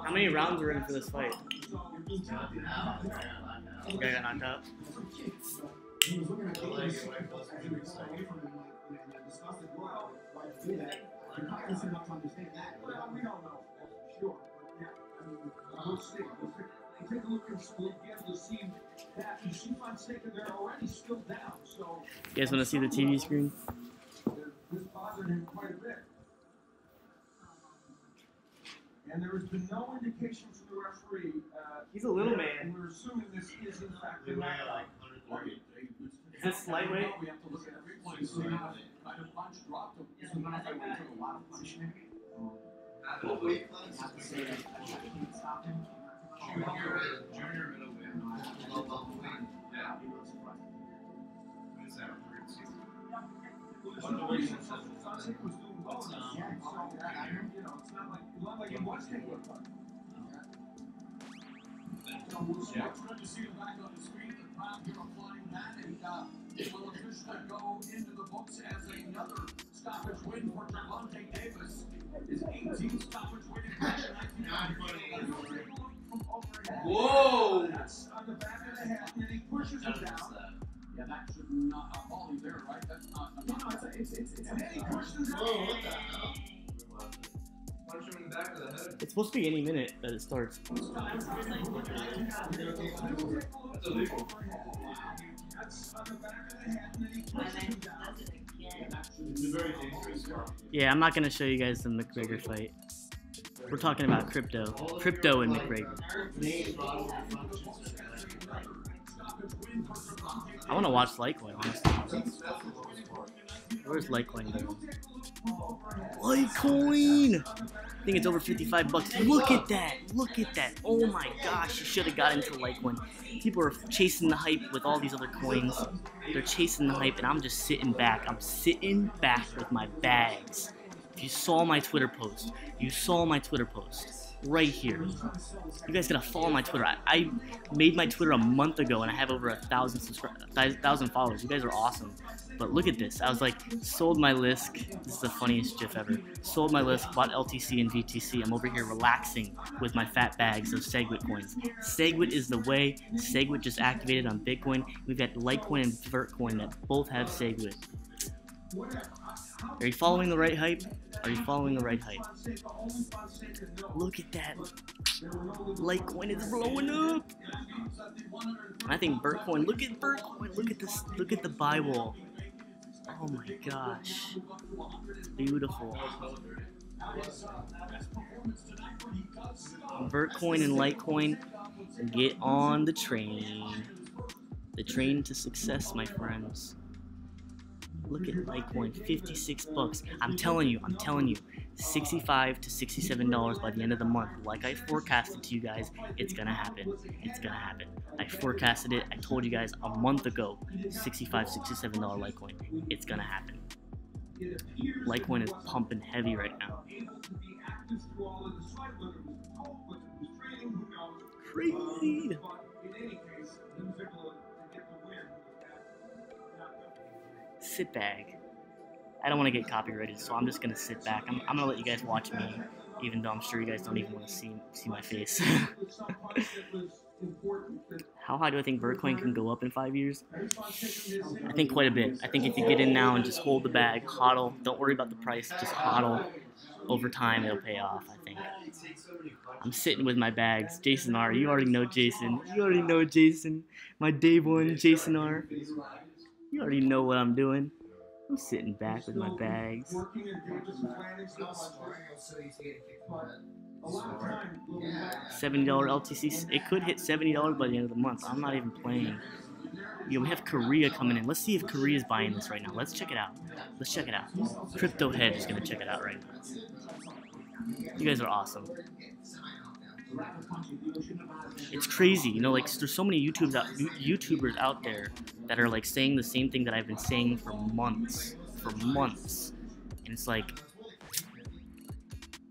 How many rounds are in for this fight? The guy got knocked out. Take a look and we'll be able to see that. You see Fonseca, they're already still down. So you guys want to see the TV screen? This bothered him quite a bit. And there has been no indication from the referee. He's a little man. We're assuming this is in fact the Is this lightweight? We have to look at the replay. See how kind of punch dropped him. Isn't that like we took a lot of punishment? Have to say that I can't stop him. Junior middleweight. Yeah. Fonseca was doing well. So, you know, it's not like it was taking a punch. So we're trying to see him back on the screen. The crowd here applying that, and it will officially go into the books as another stoppage win for Gervonta Davis. His 18th stoppage win in 1998. Whoa! That's on the back of the head, and then he pushes him down. Yeah, that should not a volley there, right? That's not. No, it's and then he pushes him down. Whoa, what the hell? Punch him in the back of the head. It's supposed to be any minute that it starts. That's illegal. That's on the back of the head, and then he pushes him down. It's a very dangerous car. Yeah, I'm not going to show you guys the McGregor fight. We're talking about crypto. Crypto and McGregor. I want to watch Litecoin, honestly. Where's Litecoin going? Litecoin! I think it's over 55 bucks. Look at that. Look at that. Oh my gosh, you should have got into Litecoin. People are chasing the hype with all these other coins. They're chasing the hype, and I'm just sitting back. I'm sitting back with my bags. If you saw my Twitter post, you saw my Twitter post right here. You guys gotta follow my Twitter. I made my Twitter a month ago, and I have over 1,000 followers. You guys are awesome. But look at this. I was like, sold my Lisk. This is the funniest GIF ever. Sold my Lisk, bought LTC and VTC. I'm over here relaxing with my fat bags of Segwit coins. Segwit is the way. Segwit just activated on Bitcoin. We've got Litecoin and Vertcoin that both have Segwit. Are you following the right hype? Are you following the right hype? Look at that. Litecoin is blowing up. I think Vertcoin. Look at Vertcoin. Look at this. Look at the buy wall. Oh my gosh. Beautiful. Vertcoin and Litecoin, get on the train. The train to success, my friends. Look at Litecoin, 56 bucks. I'm telling you, $65 to $67 by the end of the month. Like I forecasted to you guys, it's gonna happen. It's gonna happen. I forecasted it. I told you guys a month ago, $65, $67 Litecoin. It's gonna happen. Litecoin is pumping heavy right now. Crazy. Sit back. I don't want to get copyrighted, so I'm just gonna sit back. I'm gonna let you guys watch me, even though I'm sure you guys don't even want to see my face. How high do I think Vertcoin can go up in 5 years? I think quite a bit. I think if you get in now and just hold the bag, hodl, don't worry about the price, just hodl. Over time, it'll pay off, I think. I'm sitting with my bags. Jason R, you already know Jason. You already know Jason. My day one, Jason R. You already know what I'm doing. I'm sitting back with my bags. $70 LTC. It could hit $70 by the end of the month. I'm not even playing. Yo, we have Korea coming in. Let's see if Korea is buying this right now. Let's check it out. Let's check it out. Crypto Hedge is gonna check it out right now. You guys are awesome. It's crazy, you know, like there's so many YouTubers out there that are like saying the same thing that I've been saying for months, and it's like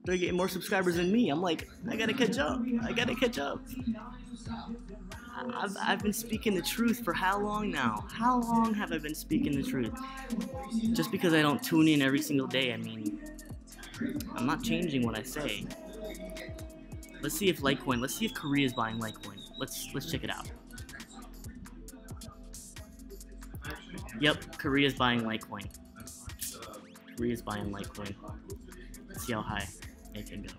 they're getting more subscribers than me. I'm like, I gotta catch up. I've been speaking the truth for how long now? How long have I been speaking the truth? Just because I don't tune in every single day, I mean, I'm not changing what I say. Let's see if Korea is buying Litecoin. Let's check it out. Yep, Korea is buying Litecoin. Let's see how high it can go.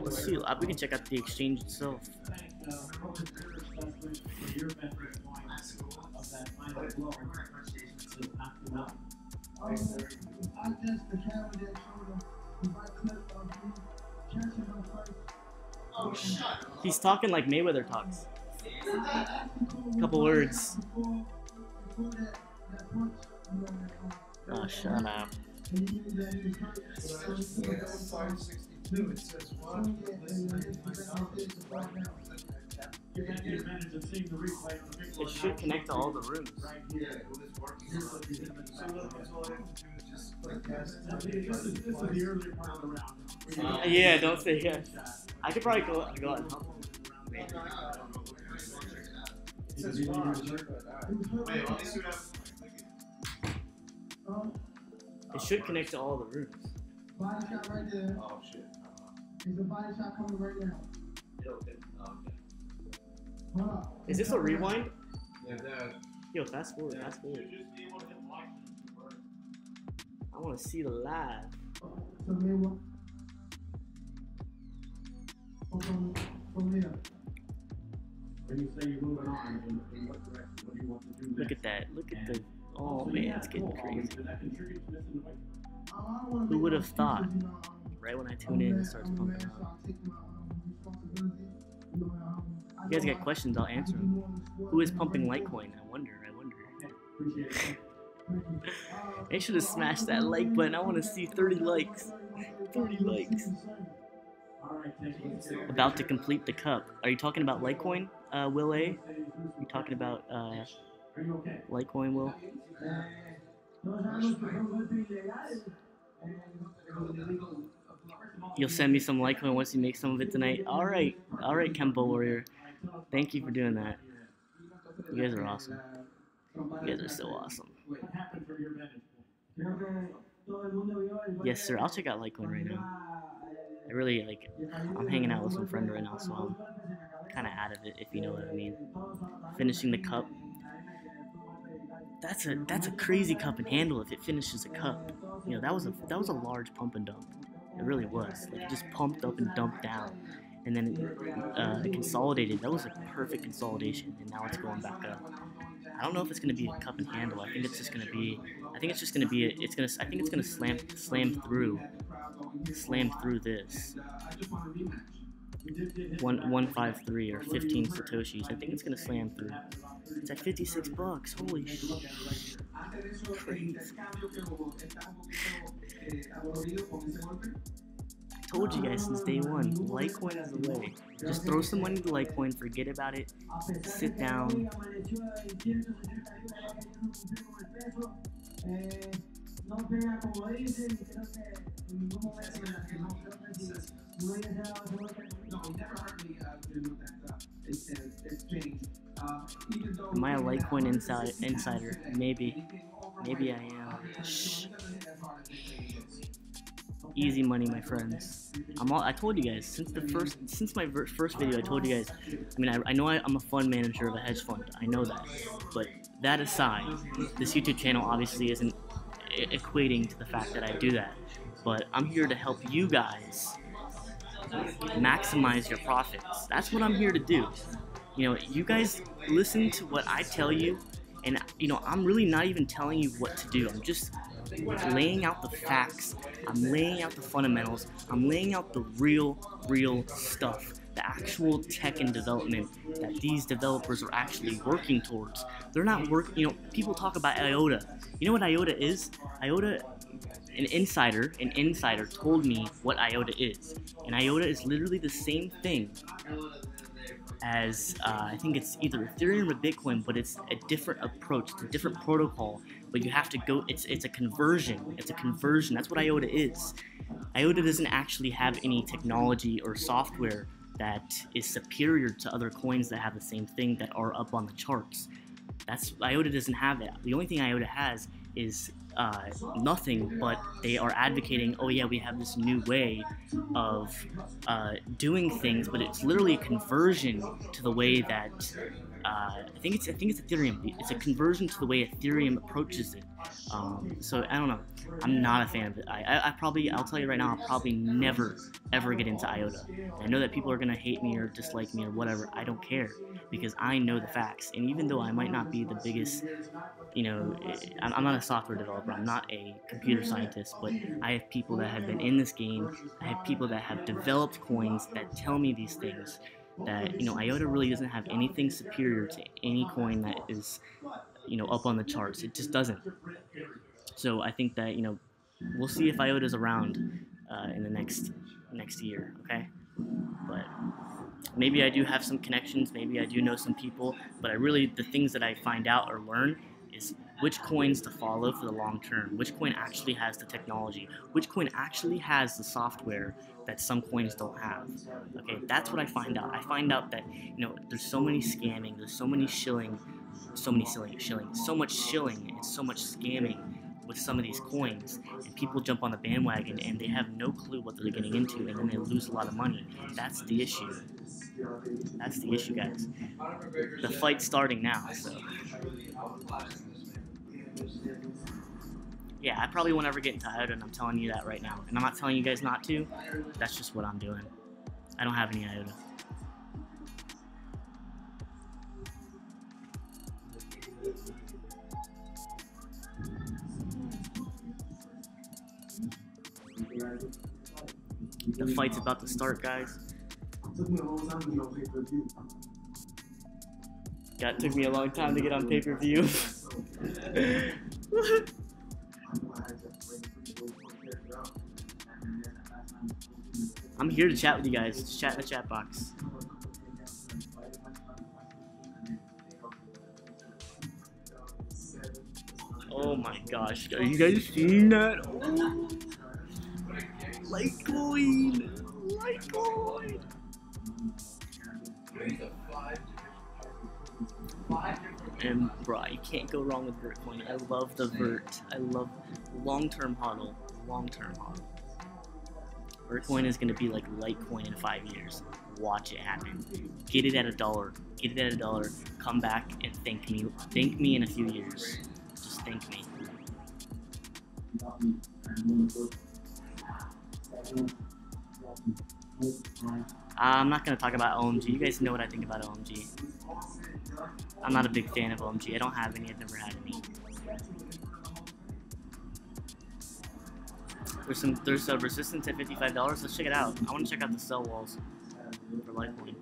Let's see. We can check out the exchange itself. He's talking like Mayweather talks. Couple words. Oh, shut up. It should connect to all the rooms. Yeah, don't say yes. I could probably go out and help him. It should connect to all the rooms. Body shot right there. Oh shit. There's a body shot coming right now. Hold up. Is this a rewind? Yeah, that. Yo, fast forward. I want to see the live. So Mayweather. From here. When you say you're moving on, in what direction? What do you want to do next? Look at that. Look at the. Oh man, it's getting crazy. Does that contribute to this in the way? Who would have thought? Right when I tune in, it starts pumping up. You guys got questions? I'll answer them. Who is pumping Litecoin? I wonder. Appreciate it. They should have smashed that like button. I want to see 30 likes. 30 likes. About to complete the cup. Are you talking about Litecoin, Will A? You talking about Litecoin, Will? You'll send me some Litecoin once you make some of it tonight. All right, Kempo Warrior. Thank you for doing that. You guys are awesome. You guys are so awesome. Yes, sir. I'll check out Litecoin right now. I really like. I'm hanging out with some friend right now, so I'm kind of out of it, if you know what I mean. Finishing the cup. That's a crazy cup and handle if it finishes a cup. You know, that was a large pump and dump. It really was. Like, it just pumped up and dumped down, and then it consolidated. That was a perfect consolidation, and now it's going back up. I don't know if it's gonna be a cup and handle. I think it's just gonna be. I think it's gonna slam through this. 153 or 15 satoshis. I think it's gonna slam through. It's at $56. Holy shit! Crazy. I told you guys since day one, Litecoin is the way. Just throw some money to Litecoin, forget about it, sit down. Am I a Litecoin insider? Maybe I am. Shh. Easy money, my friends. I told you guys since my first video. I told you guys. I mean, I know I'm a fund manager of a hedge fund. I know that. But that aside, this YouTube channel obviously isn't equating to the fact that I do that. But I'm here to help you guys maximize your profits. That's what I'm here to do. You know, you guys listen to what I tell you, and you know, I'm really not even telling you what to do. I'm just laying out the facts. I'm laying out the fundamentals. I'm laying out the real stuff, the actual tech and development that these developers are actually working towards. They're not working. You know, people talk about IOTA. You know what IOTA is? IOTA. An insider told me what IOTA is, and IOTA is literally the same thing as I think it's either Ethereum or Bitcoin, but it's a different approach, it's a different protocol. But you have to go. It's a conversion. It's a conversion. That's what IOTA is. IOTA doesn't actually have any technology or software that is superior to other coins that have the same thing that are up on the charts. IOTA doesn't have that. The only thing IOTA has is nothing, but they are advocating, oh yeah, we have this new way of doing things, but it's literally a conversion to the way that I think it's Ethereum. It's a conversion to the way Ethereum approaches it. So I don't know. I'm not a fan of it. I'll tell you right now, I'll probably never ever get into IOTA. And I know that people are gonna hate me or dislike me or whatever. I don't care, because I know the facts. And even though I might not be the biggest, you know, I'm not a software developer. I'm not a computer scientist, but I have people that have been in this game. I have people that have developed coins that tell me these things. That, you know, IOTA really doesn't have anything superior to any coin that is, you know, up on the charts. It just doesn't. So I think that, you know, we'll see if IOTA is around in the next year, okay? But maybe I do have some connections, maybe I do know some people, but the things that I find out or learn is which coins to follow for the long term, which coin actually has the technology, which coin actually has the software that some coins don't have. Okay, that's what I find out. I find out that, you know, there's so many scamming, there's so much shilling, and so much scamming with some of these coins, and people jump on the bandwagon and they have no clue what they're getting into, and then they lose a lot of money. That's the issue. That's the issue, guys. The fight's starting now, so. Yeah, I probably won't ever get into IOTA, and I'm telling you that right now. And I'm not telling you guys not to. That's just what I'm doing. I don't have any IOTA. The fight's about to start, guys. God, it took me a long time to get on pay-per-view. I'm here to chat with you guys. Just chat in the chat box. Oh my gosh, are you guys seeing that? Oh. Litecoin! Litecoin! And bro, you can't go wrong with Vertcoin. I love the Vert. I love long-term hodl. Long-term hodl. Vertcoin is gonna be like Litecoin in 5 years. Watch it happen. Get it at $1. Get it at $1. Come back and thank me. Thank me in a few years. Just thank me. I'm not gonna talk about OMG. You guys know what I think about OMG. I'm not a big fan of OMG. I don't have any. I've never had any. There's a resistance at $55. Let's check it out. I want to check out the sell walls for Litecoin.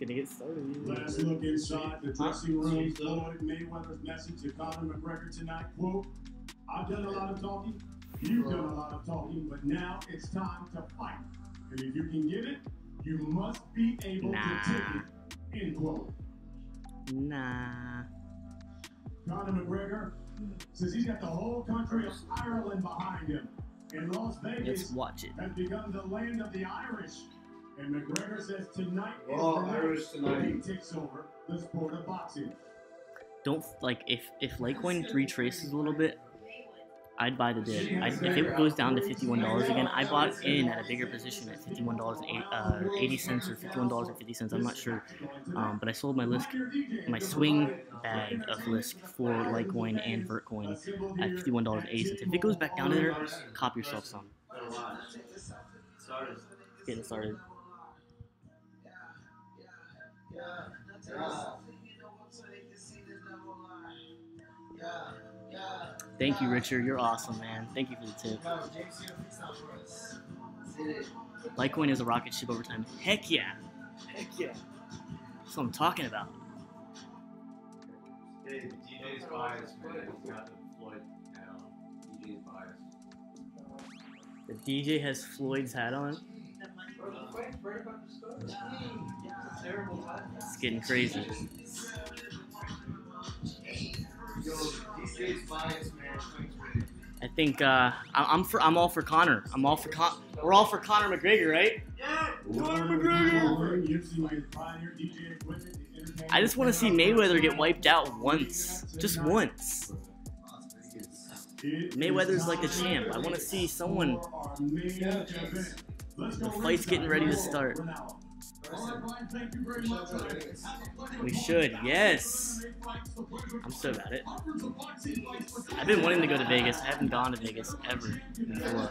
Gonna get started. Let's look inside the dressing room. Floyd Mayweather's message to Conor McGregor tonight. Quote, I've done a lot of talking. You've done a lot of talking, but now it's time to fight. And if you can get it, you must be able to take it. End quote. Nah. Conor McGregor says he's got the whole country of Ireland behind him. And Las Vegas Let's watch it. has become the land of the Irish. And McGregor says tonight is Oh, the Irish tonight. he takes over the sport of boxing. Don't like if Litecoin retraces a little bit, I'd buy the dip. If it goes down to $51 again, I bought in at a bigger position at $51.80 or $51.50. I'm not sure, but I sold my Lisk, my swing bag of Lisk for Litecoin and Vertcoin at $51.80. If it goes back down to there, cop yourself some. Getting started. Thank you, Richard. You're awesome, man. Thank you for the tip. Litecoin is a rocket ship over time. Heck yeah. Heck yeah. That's what I'm talking about. Hey, the DJ's biased, man. He's got the Floyd hat on. DJ's biased. The DJ has Floyd's hat on. It's getting crazy. I think I'm all for Conor. We're all for Conor McGregor, right? Yeah, Conor McGregor. I just want to see Mayweather get wiped out once, just once. Mayweather's like the champ. I want to see someone. The fight's getting ready to start. We should, yes. I'm so about it. I've been wanting to go to Vegas. I haven't gone to Vegas ever before.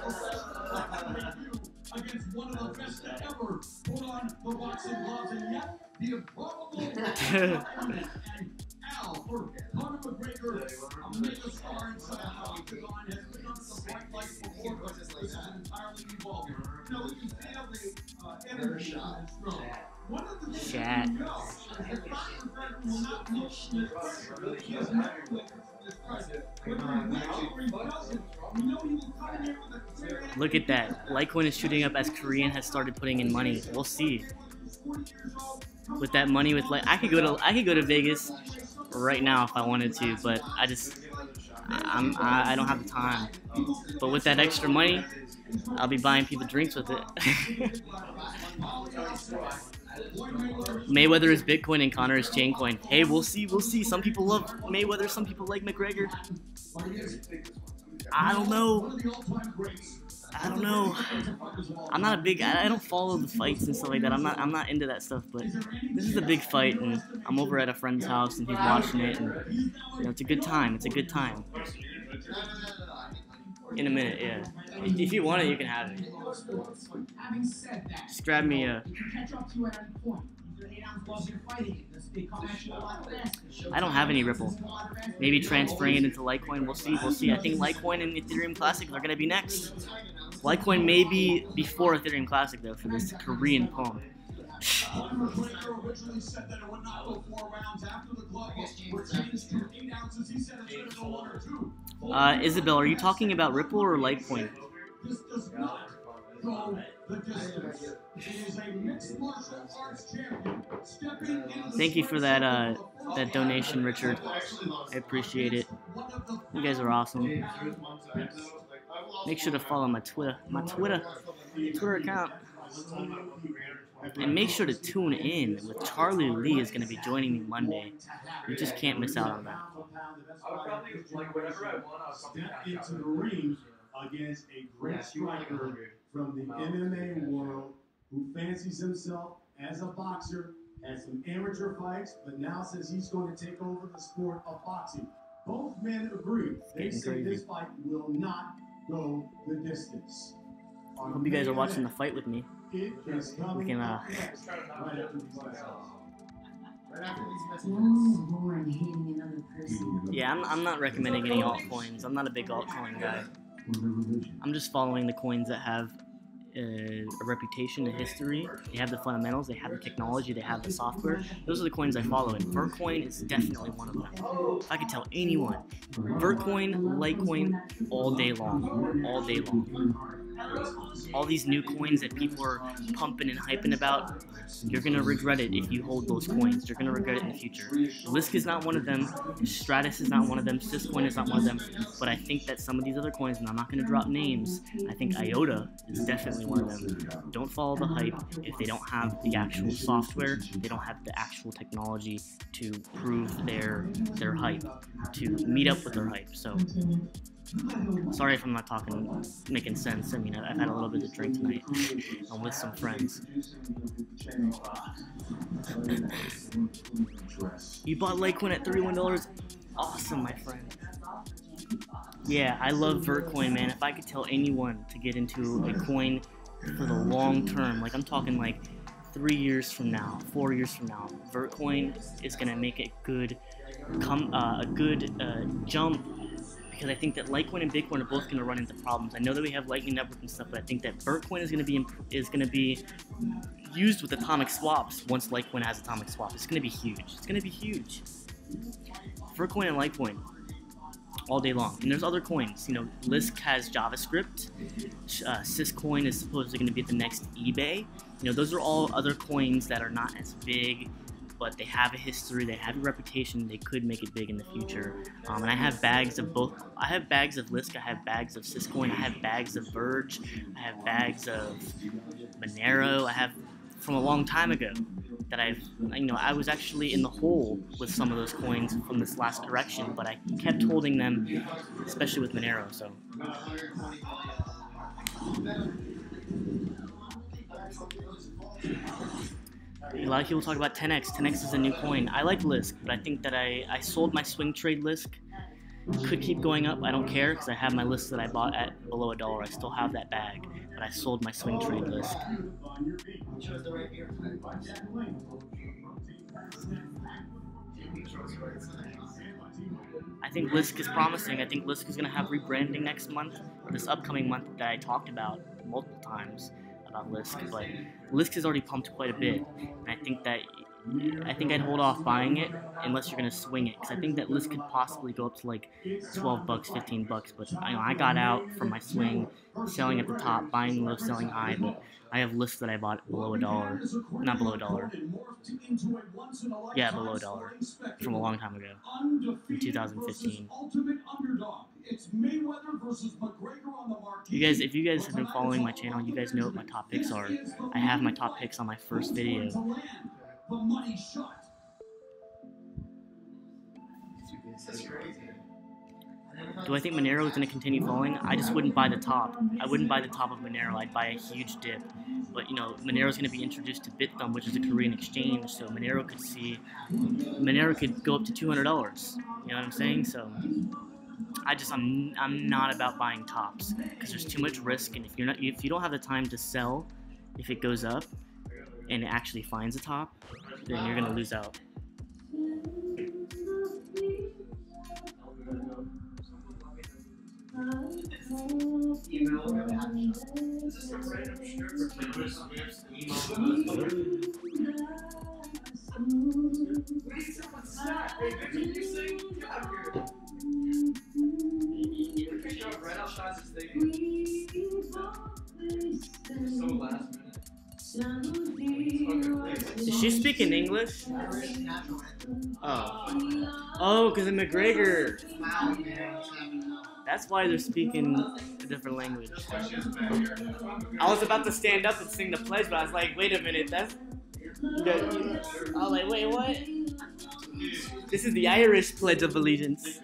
Against one of the best ever put on the boxing gloves and yet the improbable Al for Conor McGregor, a mega star inside the octagon, has been on some bright lights before, but this is entirely evolving. You know, you can feel the energy and strong. One of the things Chat. you know is that Conor McGregor will not look this he is not with this president. Whether he wins or he doesn't, we know he will come in here with a clear head. Look at that. Litecoin is shooting up as Korean has started putting in money. We'll see. With that money, I could go to Vegas right now if I wanted to, but I don't have the time. But with that extra money, I'll be buying people drinks with it. Mayweather is Bitcoin and Conor is Chaincoin. Hey, we'll see. Some people love Mayweather, some people like McGregor. I don't know. I'm not a big. I don't follow the fights and stuff like that. I'm not into that stuff. But this is a big fight, and I'm over at a friend's house, and he's watching it, and you know, it's a good time. It's a good time. In a minute, yeah. If you want it, you can have it. Just grab me a. I don't have any Ripple. Maybe transferring it into Litecoin. We'll see. We'll see. I think Litecoin and Ethereum Classic are going to be next. Litecoin may be before Ethereum Classic, though, for this Korean poem. Isabel, are you talking about Ripple or Litecoin? Thank you for that that donation, Richard. I appreciate it. You guys are awesome. Make sure to follow my Twitter account. And make sure to tune in with Charlie Lee is going to be joining me Monday. You just can't miss out on that. Step into the ring against a great striker from the MMA world who fancies himself as a boxer, has some amateur fights, but now says he's going to take over the sport of boxing. Both men agree. They say this fight will not go the distance. Hope you guys are watching the fight with me. We can yeah, I'm not recommending any altcoins. I'm not a big altcoin guy. I'm just following the coins that have a reputation, a history. They have the fundamentals, they have the technology, they have the software. Those are the coins I follow, and Vertcoin is definitely one of them. If I could tell anyone, Vertcoin, Litecoin, all day long, all day long. All these new coins that people are pumping and hyping about, you're going to regret it if you hold those coins. You're going to regret it in the future. Lisk is not one of them. Stratus is not one of them. Syscoin is not one of them. But I think that some of these other coins, and I'm not going to drop names, I think IOTA is definitely one of them. Don't follow the hype if they don't have the actual software, they don't have the actual technology to prove their hype, to meet up with their hype. So sorry if I'm not making sense. I mean, I've had a little bit of drink tonight. I'm with some friends. You bought Litecoin at $31? Awesome, my friend. Yeah, I love Vertcoin, man. If I could tell anyone to get into a coin for the long term, like I'm talking like 3 years from now, 4 years from now, Vertcoin is gonna make a good jump. Because I think that Litecoin and Bitcoin are both going to run into problems. I know that we have Lightning Network and stuff, but I think that Vertcoin is going to be used with atomic swaps once Litecoin has atomic swaps. It's going to be huge. It's going to be huge. Vertcoin and Litecoin all day long. And there's other coins. You know, Lisk has JavaScript. Syscoin is supposedly going to be the next eBay. You know, those are all other coins that are not as big, but they have a history, they have a reputation, they could make it big in the future. And I have bags of both. I have bags of Lisk, I have bags of Syscoin, I have bags of Verge, I have bags of Monero, I have from a long time ago that I was actually in the hole with some of those coins from this last correction, but I kept holding them, especially with Monero, so. A lot of people talk about 10x. 10x is a new coin. I like Lisk, but I think that I sold my swing trade Lisk. Could keep going up. I don't care because I have my list that I bought at below $1. I still have that bag, but I sold my swing trade Lisk. I think Lisk is promising. I think Lisk is going to have rebranding next month, or this upcoming month that I talked about multiple times. About Lisk, but Lisk has already pumped quite a bit, and I think I'd hold off buying it unless you're gonna swing it, because I think that Lisk could possibly go up to like $12, $15, but I got out from my swing, selling at the top, buying low, selling high, but I have Lisk that I bought below $1, not below $1. Yeah, below $1 from a long time ago, in 2015. It's Mayweather versus McGregor on the marquee. You guys, if you guys have been following my channel, you guys know what my top picks are. I have my top picks on my first video. The money shot. Do I think Monero is going to continue falling? I just wouldn't buy the top. I wouldn't buy the top of Monero. I'd buy a huge dip. But, you know, Monero is going to be introduced to BitThumb, which is a Korean exchange, so Monero could go up to $200. You know what I'm saying? So I'm not about buying tops because there's too much risk, and if you don't have the time to sell if it goes up, and it actually finds a top, then you're gonna lose out. Is she speaking English? Oh, because of McGregor. That's why they're speaking a different language. I was about to stand up and sing the pledge, but I was like, wait a minute, that's... I was like, wait, what? This is the Irish Pledge of Allegiance.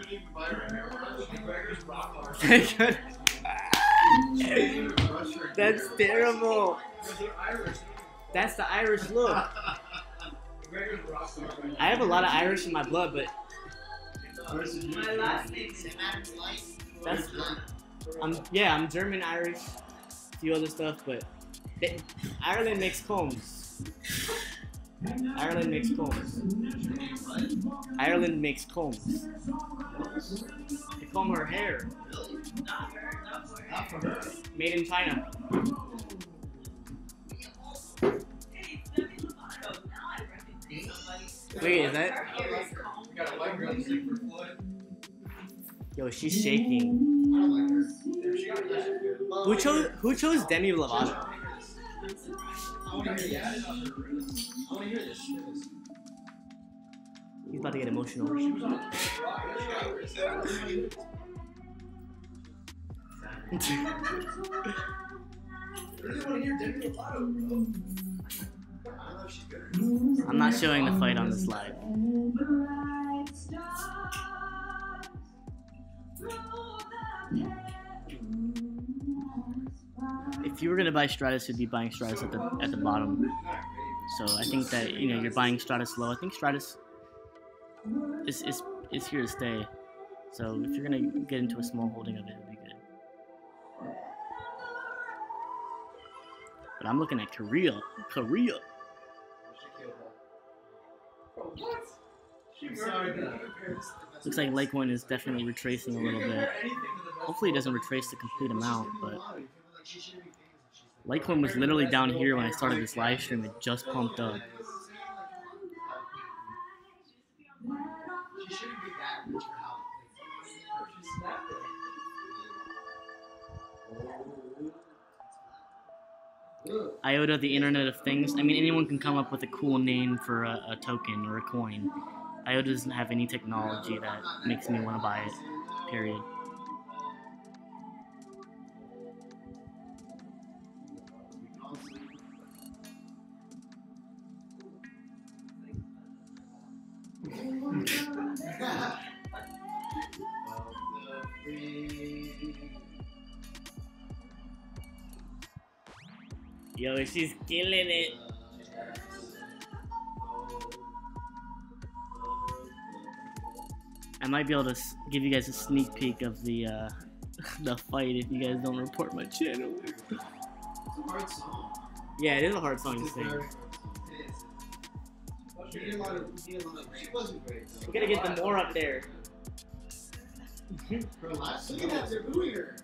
That's terrible. That's the Irish look. I have a lot of Irish in my blood, but My last name is that's I'm German, Irish, a few other stuff, but Ireland makes combs. Ireland makes combs. Ireland makes combs. They comb her hair. Made in China. Wait, is that? Yo, she's shaking. Who chose Demi Lovato? He's about to get emotional. I'm not showing the fight on this live. If you were gonna buy Stratus, you'd be buying Stratus at the bottom. So I think that you're buying Stratus low. I think Stratus is here to stay. So if you're gonna get into a small holding of it, it'll be good. But I'm looking at Korea. Looks like Litecoin is definitely retracing a little bit. Hopefully it doesn't retrace the complete amount, but Litecoin was literally down here when I started this live stream. It just pumped up. IOTA, the Internet of Things. I mean, anyone can come up with a cool name for a token or a coin. IOTA doesn't have any technology that makes me want to buy it, period. Yo, she's killing it. I might be able to give you guys a sneak peek of the the fight if you guys don't report my channel. It's a hard song. Yeah, it is a hard song to sing. She wasn't great. We gotta get the more up there. Look at that, they're booing her.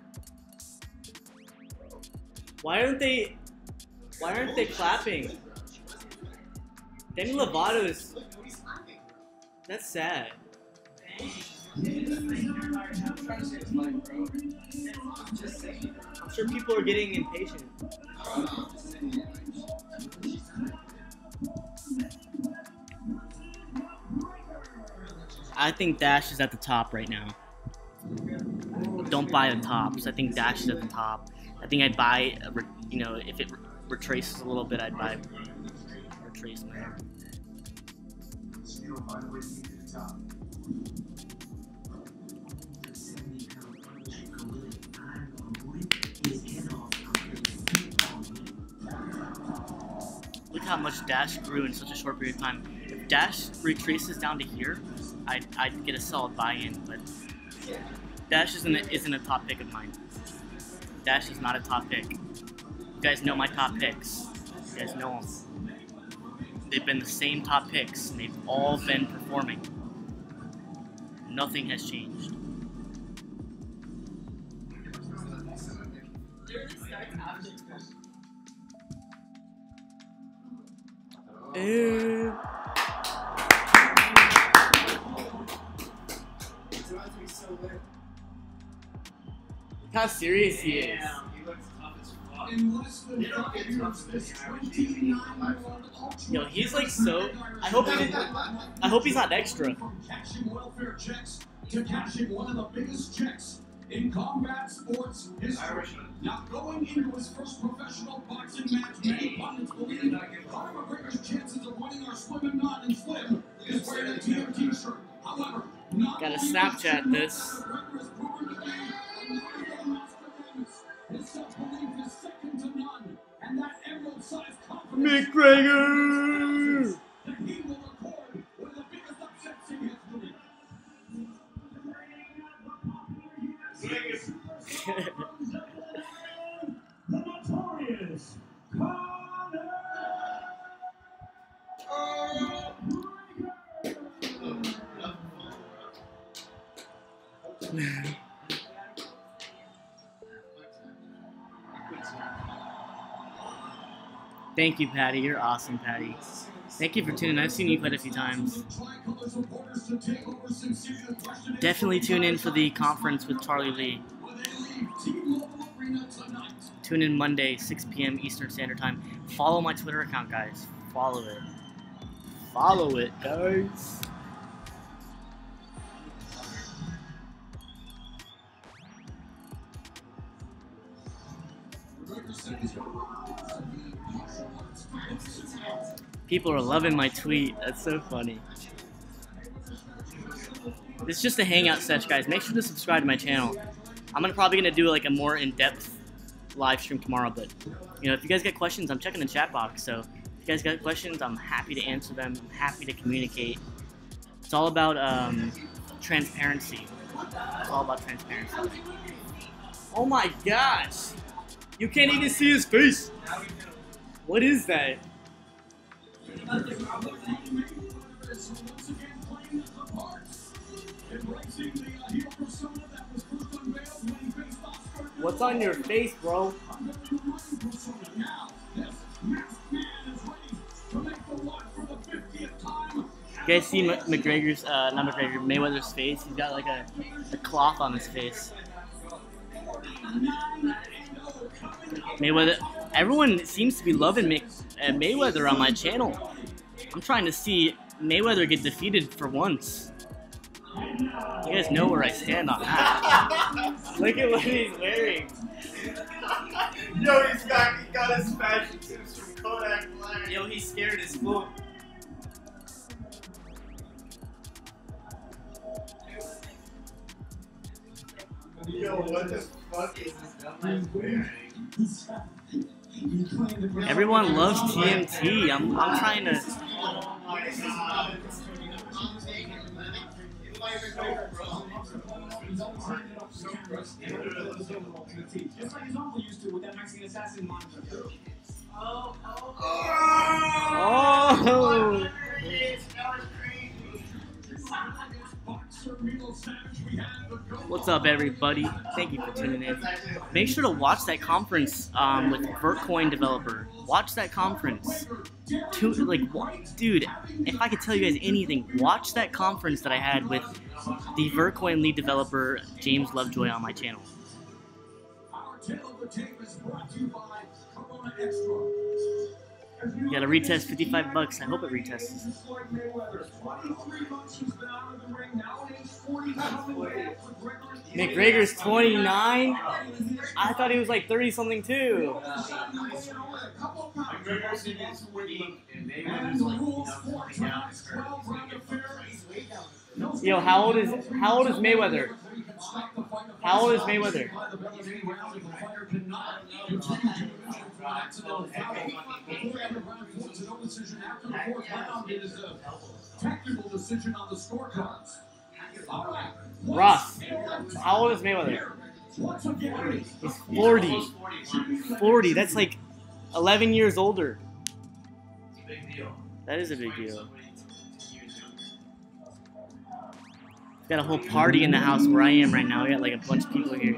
Why aren't they clapping? Demi Lovato's. That's sad. I'm sure people are getting impatient. I think Dash is at the top right now. Don't buy the tops. I think Dash is at the top. I think I'd buy, if it retraces a little bit, I'd buy retracement. Look how much Dash grew in such a short period of time. If Dash retraces down to here, I'd get a solid buy-in, but Dash isn't a top pick of mine. Dash is not a top pick. You guys know my top picks. You guys know them. they've been the same top picks, and they've all been performing. Nothing has changed. Look how serious he is. Yo, he's like so. I hope he's not extra. From cashing welfare checks to cashing one of the biggest checks in combat sports history. Now going into his first professional boxing match, many pundits believe Conor McGregor's chances of winning are slim and none, and Slim is wearing a TMT shirt. However, not Gotta Snapchat this. his self-belief is second to none, and that emerald-sized confidence McGregor! that he will record one of the biggest upsets in history. The notorious Conor Thank you, Patty. You're awesome, Patty. Thank you for tuning in. I've seen you quite a few times. Definitely tune in for the conference with Charlie Lee. Tune in Monday, 6 p.m. Eastern Standard Time. Follow my Twitter account, guys. Follow it. Follow it, guys. People are loving my tweet. That's so funny. It's just a Hangout sesh, guys. Make sure to subscribe to my channel. I'm probably gonna do like a more in-depth live stream tomorrow. But you know, if you guys got questions, I'm checking the chat box. So if you guys got questions, I'm happy to answer them. I'm happy to communicate. It's all about transparency. It's all about transparency. Oh my gosh! You can't even see his face. What is that? What's on your face, bro? You guys see McGregor's, not McGregor, Mayweather's face? He's got like a cloth on his face. Mayweather, everyone seems to be loving Mayweather on my channel. I'm trying to see Mayweather get defeated for once. You guys know where I stand on that. Look at what he's wearing. Yo, he got his fashion tips from Kodak Black. Yo, he's scared as fuck. Yo, what the fuck is this guy wearing? Everyone loves TMT. I'm trying to. Oh! What's up, everybody? Thank you for tuning in. Make sure to watch that conference with Vertcoin developer. Watch that conference. Dude, if I could tell you guys anything, watch that conference that I had with the Vertcoin lead developer James Lovejoy on my channel. You gotta retest 55 bucks. I hope it retests. McGregor's 29? I thought he was like 30 something too. Yo, how old is Mayweather? How old is Mayweather? Ross, how old is Mayweather? He's 40. 40, that's like 11 years older. That is a big deal. Got a whole party in the house where I am right now. We got like a bunch of people here.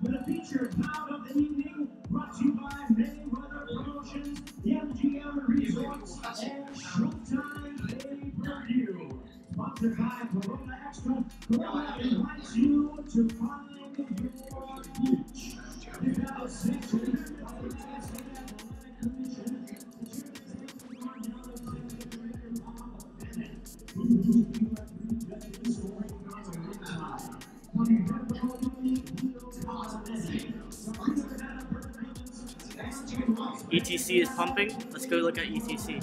With a featured bout of the evening, brought to you by Mayweather Promotions, the MGM Resorts, and Showtime Pay-Per-View. Sponsored by Corona Extra, Corona invites you to find your niche. ETC is pumping. Let's go look at ETC.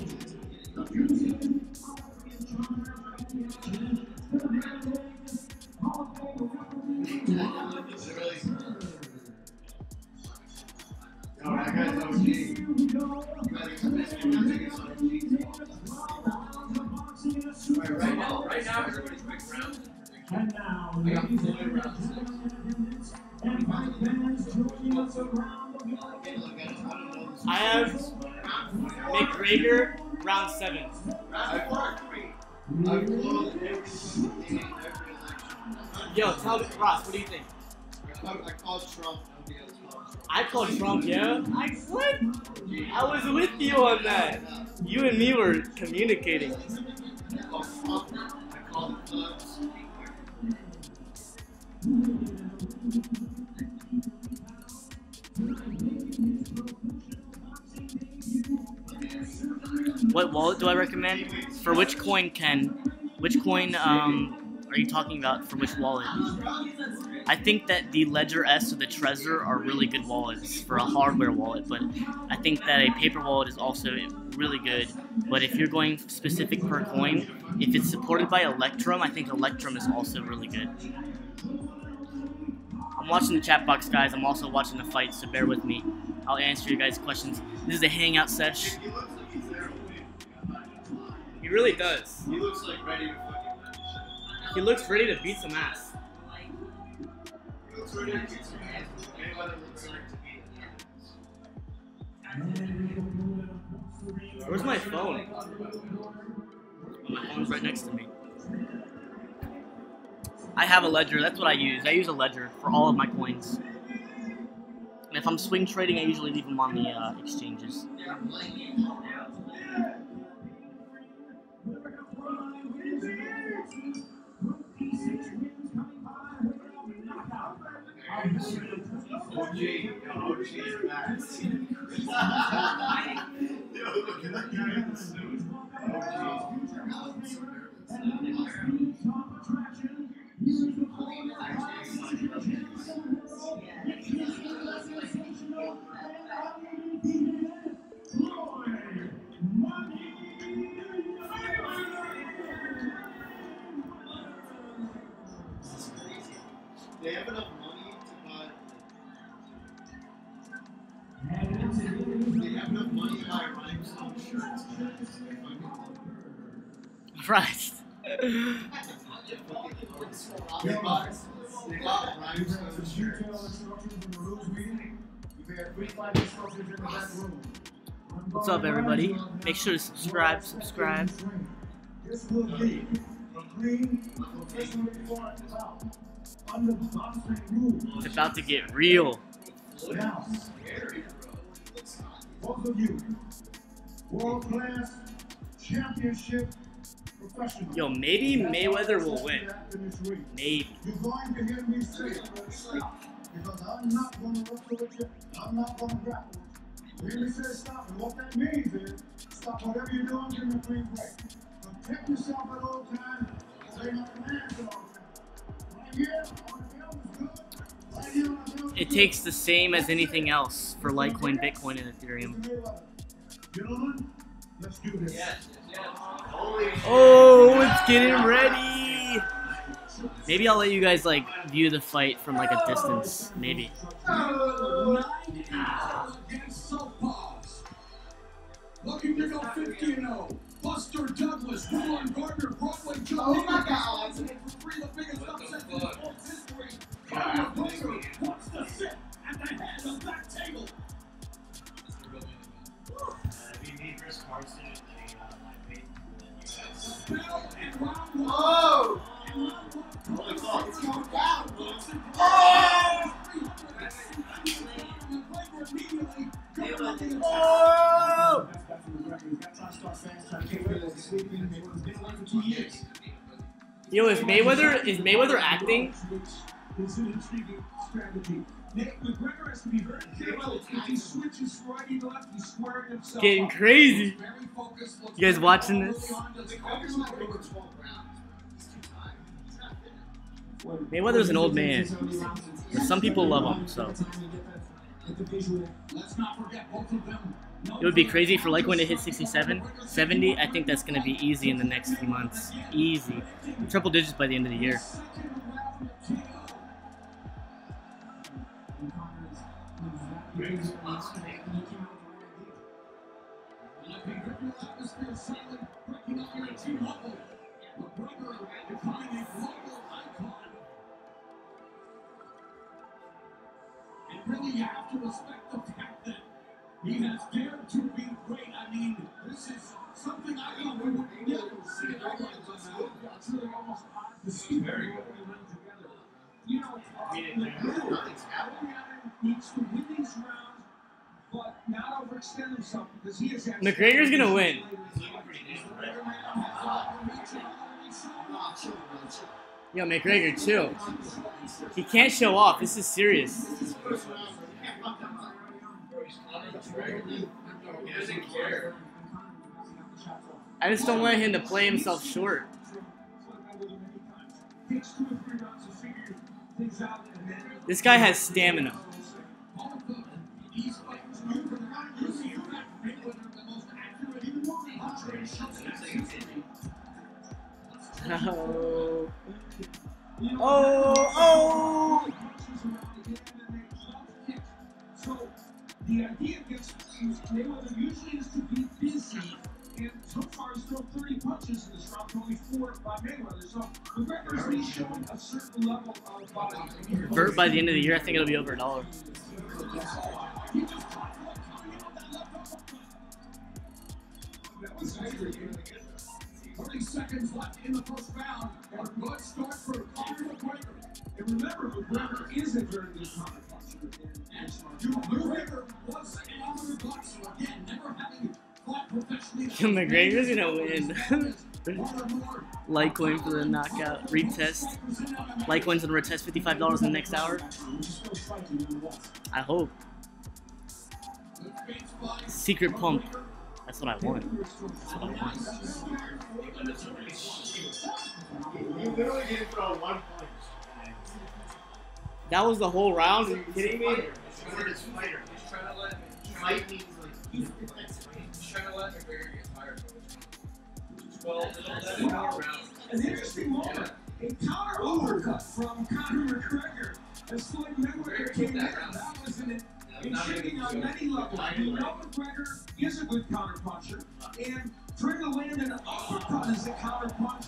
Right now, everybody's quick round. And now, We got Floyd round 6. I have McGregor round 7. Yo, tell me, Ross, what do you think? I called Trump. I called Trump, yeah? What? I was with you on that. You and me were communicating. I called Trump. I called the Cubs. What wallet do I recommend? For which coin, Ken? Which coin are you talking about for which wallet? I think that the Ledger S or the Trezor are really good wallets for a hardware wallet, but I think that a paper wallet is also really good. But if you're going specific per coin, if it's supported by Electrum, I think Electrum is also really good. I'm watching the chat box, guys. I'm also watching the fight, so bear with me. I'll answer your guys' questions. This is a Hangout sesh. He really does. He looks like ready to fucking match. He looks ready to beat some ass. He looks ready to beat some ass. Mayweather looks like to beat. Where's my phone? Oh, my phone's right next to me. I have a ledger. That's what I use. I use a ledger for all of my coins. And if I'm swing trading, I usually leave them on the exchanges. OG is back. Yo, look at that guy in the suit. They have enough money to buy. They have enough money to buy rhinestone shirts. Right. They bought rhinestone shirts. What's up, everybody? Make sure to subscribe. This will be a clean, professionally fought bout under boxing rules. It's about to get real. Now, both of you, world-class championship professionals. Yo, maybe Mayweather will win. Maybe. You're going to hear me say stop, because I'm not going to wrestle with you. I'm not going to grapple with you. You hear me say stop, and what that means is stop whatever you're doing, give me a clean break. Protect yourself at all times. Obey my commands at all times. Right here, on the field is good. Right here on the field is It good. takes the same as anything else for Litecoin, Bitcoin, and Ethereum. Gentlemen, let's do this. Oh, it's getting ready. Maybe I'll let you guys like view the fight from like a distance. Maybe. Looking to go 15-0. Buster Douglas, Warren Gardner, Broadway Joe. Oh my God. For three of the biggest upsets in sports history. Conor wants to sit at the head of that table. Yo, is Mayweather acting? It's an intriguing strategy. McGregor has to be very careful. If he switches right, he left, he's squaring himself. Getting crazy. You guys watching this? Mayweather's an old man. Some people love him, so. It would be crazy for Litecoin to hit 67, 70. I think that's going to be easy in the next few months. Easy. Triple digits by the end of the year. Really, you have to respect the fact that he has dared to be great. I mean, this is something I know we would never see it. It's really almost odd to see very good together. You know, needs to win these rounds, but not overextend himself because he is. McGregor's gonna win. Yo, McGregor, chill. He can't show off. This is serious. I just don't want him to play himself short. This guy has stamina. Oh. Oh. So the idea against Mayweather usually is to be busy, and so far he's thrown 30 punches in this round, only 4 by Mayweather. So McGregor's been showing a certain level of body. Vert by the end of the year, I think it'll be over $1. 30 seconds left in the first round, and a good start for Conor McGregor. And remember, McGregor is a very good counterpuncher. McGregor was an amateur boxer, again, never having fought professionally. McGregor's gonna win. Litecoin for the knockout retest. Litecoin's gonna retest $55 in the next hour. I hope. Secret pump. That's what I want. That's what I want. You literally didn't throw one punch. That was the whole round? Are you kidding me? Fight means like He's trying to let McGregor get tired. Well, an interesting moment. A counter overcut from Conor McGregor as Floyd Mayweather came in. That was an intriguing on many levels. We know McGregor is a good counterpuncher, and trying to land an uppercut as a counterpunch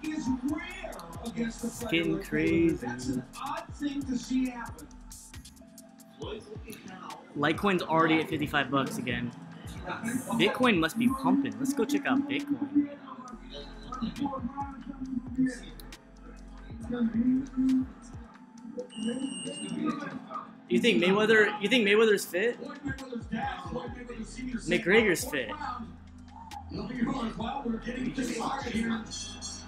is rare against the fighter. Getting crazy. That's an odd thing to see happen. Litecoin's already at $55 again. Bitcoin must be pumping. Let's go check out Bitcoin. You think Mayweather's fit? McGregor's fit.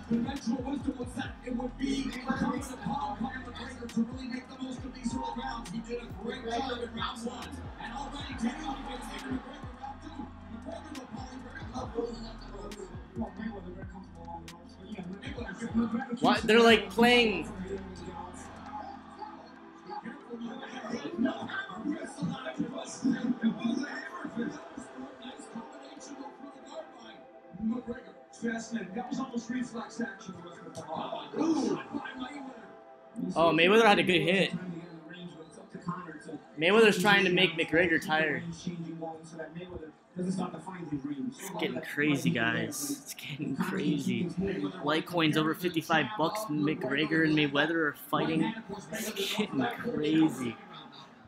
The mental wisdom was that it would be incumbent upon Conor McGregor to really make the most of these early rounds. He did a great job in round 1. And already taking against McGregor round 2. McGregor will probably very comfortable. What? They're like playing. That was almost reflex action. Oh, Mayweather had a good hit. Mayweather's trying to make McGregor tired. It's getting crazy, guys. It's getting crazy. Litecoin's over $55. McGregor and Mayweather are fighting. It's getting crazy.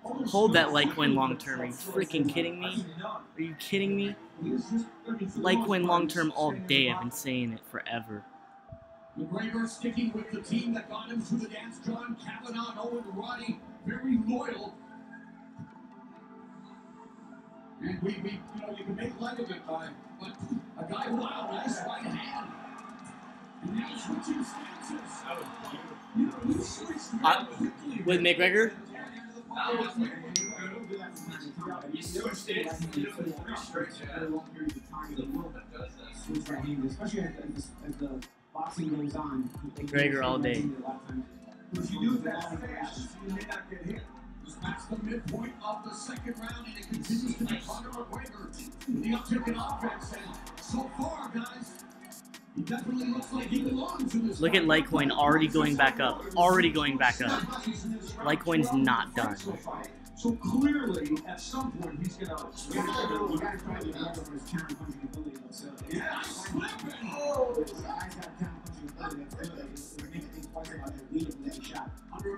Hold that Litecoin long term. Are you freaking kidding me? Are you kidding me? Litecoin long term all day. I've been saying it forever. McGregor sticking with the team that got him to the dance. John Kavanaugh, Owen Roddy, very loyal. And you can make light of it, but a guy wild, nice right hand. With McGregor? McGregor all day. If you do it that fast, you may not get hit. That's the midpoint of the second round, and it continues to be Conor McGregor. The uptick in offense, and so far, guys, he definitely looks like he belongs in this. Look at Litecoin already going back up. Already going back up. Litecoin's not done. So clearly, at some point, he's gonna. Yeah, slipping.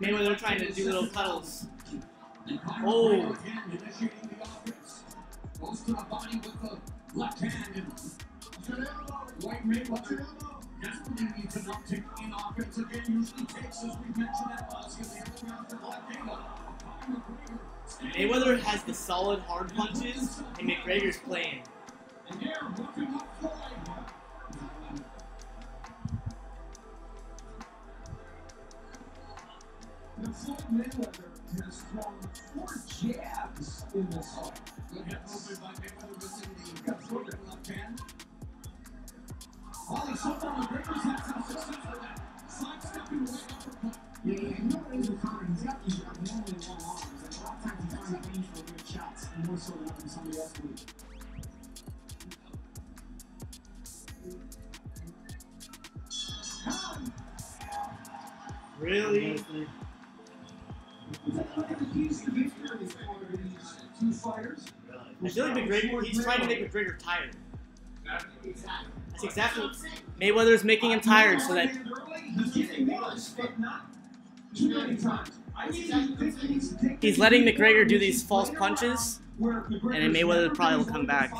Mayweather trying to do little cuddles. Oh. Goes to the body with the left hand and White Mayweather desperately needs an uptick in offense again. Usually takes, as we mentioned, that last in the other round for left hand. Mayweather has the solid hard punches, and McGregor's playing. And they're roughing up Floyd. Now, Floyd Mayweather has thrown 4 jabs in this fight. Good hit movement by Mayweather missing the left hand. While he's so far, McGregor's had some success with that sidestepping away uppercut. Yeah, you know what it is with Conor? He's got these abnormally long arms. Like, a lot of times he finds a range for good shots, more so than somebody else would. Really? I feel like McGregor, he's trying to make McGregor tired. That's exactly what Mayweather's making him tired so that he's letting McGregor do these false punches, and then Mayweather probably will come back.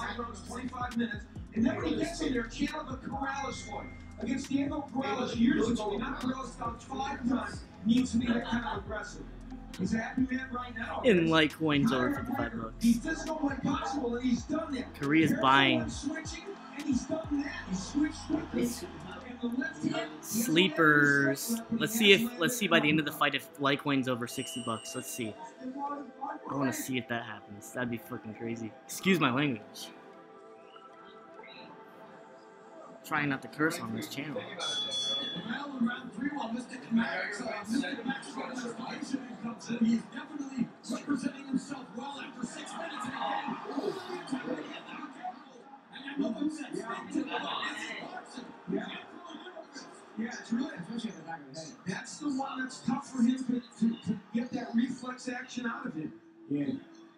And then when he gets in there, channel the Corrales one. Against Diego Corrales years ago, he knocked Corrales down 5 times. Needs to be that kind of aggressive. He's a happy man right now. In Litecoin's over 55 bucks. He's physical when possible, and he's done that. Korea's buying. Switching, and he's done that. He switched quickly. Sleepers. Let's see by the end of the fight if Litecoin's over 60 bucks. Let's see. I want to see if that happens. That'd be fucking crazy. Excuse my language. Trying not to curse on this channel. He's definitely representing himself well after 6 minutes. Yeah, it's really, especially at the back of the head. That's the one that's tough for him to get that reflex action out of him. Yeah.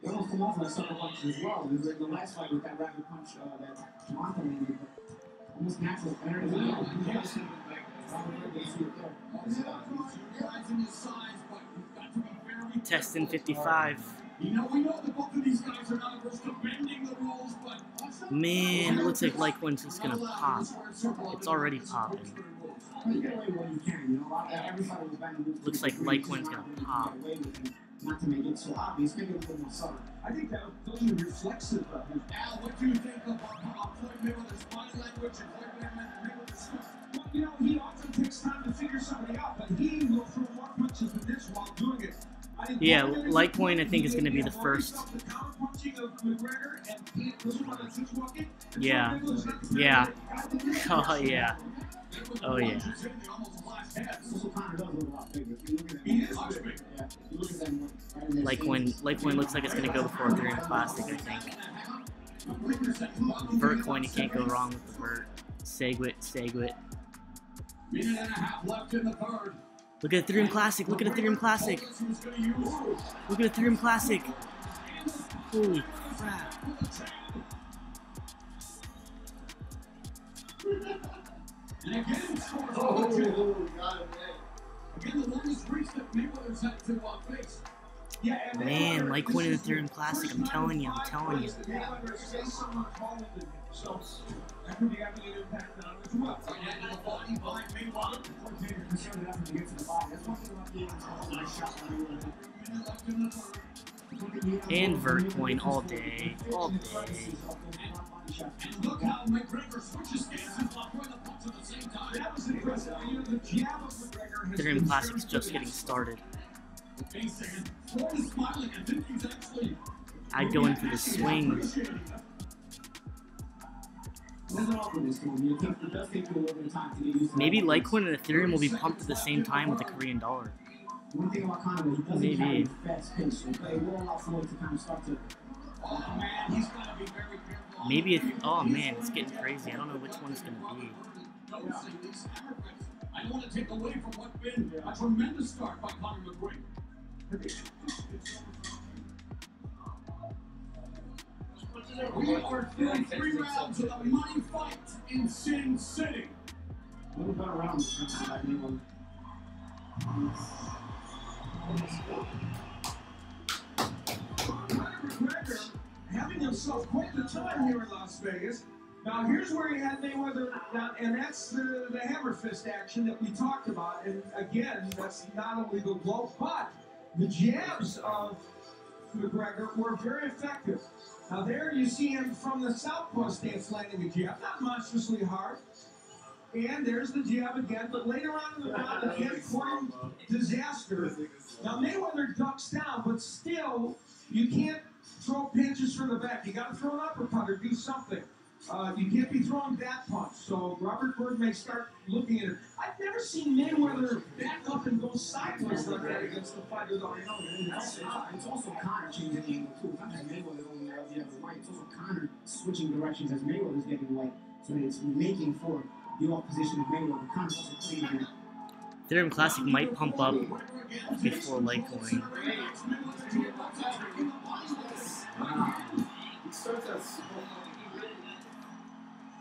He almost come off like sucker punches as well. He was in the last fight with that rapid punch that Toronto landed. Almost natural. Testing 55. You know, we know that both of these guys are not averse to bending the rules, but Man, it looks like Litecoin's just gonna pop. It's already popping. Looks like Litecoin's gonna pop. Not to make it so obvious, make it a little more subtle. I think that those are reflexive of him. Al, what do you think of Floyd Mayweather's body language and Floyd Mayweather's stuff? Well, you know, he often takes time to figure something out, but he will throw more punches than this while doing it. Yeah, Litecoin I think is going to be the first. Yeah. Yeah. Oh yeah. Oh yeah. Litecoin looks like it's going to go before Ethereum Classic, I think. Vertcoin, you can't go wrong with the Vert. Segwit. Minute and a half left in the third. Look at Ethereum Classic. Look at Ethereum Classic. Look at Ethereum Classic. Holy crap. And again, scores got it. Again, the longest reach that Mayweather's had to face. Yeah, Man, Litecoin and Ethereum Classic, I'm telling you. That could be having an impact on him as well. And the body by Mayweather. And Vertcoin all day. All day. And look how McGregor switches stances while throwing the punch at the same time. That was impressive. jab of McGregor has Ethereum been Classic's very just getting started. Wait a second. Floyd is smiling. I think he's actually. I'd go in for the swing. appreciating it. Maybe Litecoin and Ethereum will be pumped at the same time with the Korean dollar. One thing about Conor, he doesn't Maybe. have a fast pace, okay? It will allow Floyd to kind of start to. Oh man, he's got to be very careful. Maybe it. Oh man, it's getting crazy. I don't know which one it's gonna be. I don't want to take away from what's been a tremendous start by Conor McGregor. We are through 3 rounds of the money fight in Sin City. A little better round this time, I think. McGregor having himself quite the time here in Las Vegas. Now here's where he had Mayweather, and that's the hammer fist action that we talked about. And again, that's not only the blow, but the jabs of McGregor were very effective. Now there you see him from the southpaw stance landing a jab, not monstrously hard. And there's the jab again, but later on in the round, again, courting disaster. Now Mayweather ducks down, but still, you can't throw pinches from the back. You got to throw an uppercut or do something. You can't be throwing that punch. So Robert Bird may start looking at it. I've never seen Mayweather back up and go sideways like that against the fighter, though. I know It's also Conor changing the angle, too. It's not just Mayweather going the other way. It's also Conor switching directions as Mayweather's getting away. So it's making for the off position of Mayweather. Conor's also playing here. Ethereum Classic might pump up before Litecoin. He starts out small.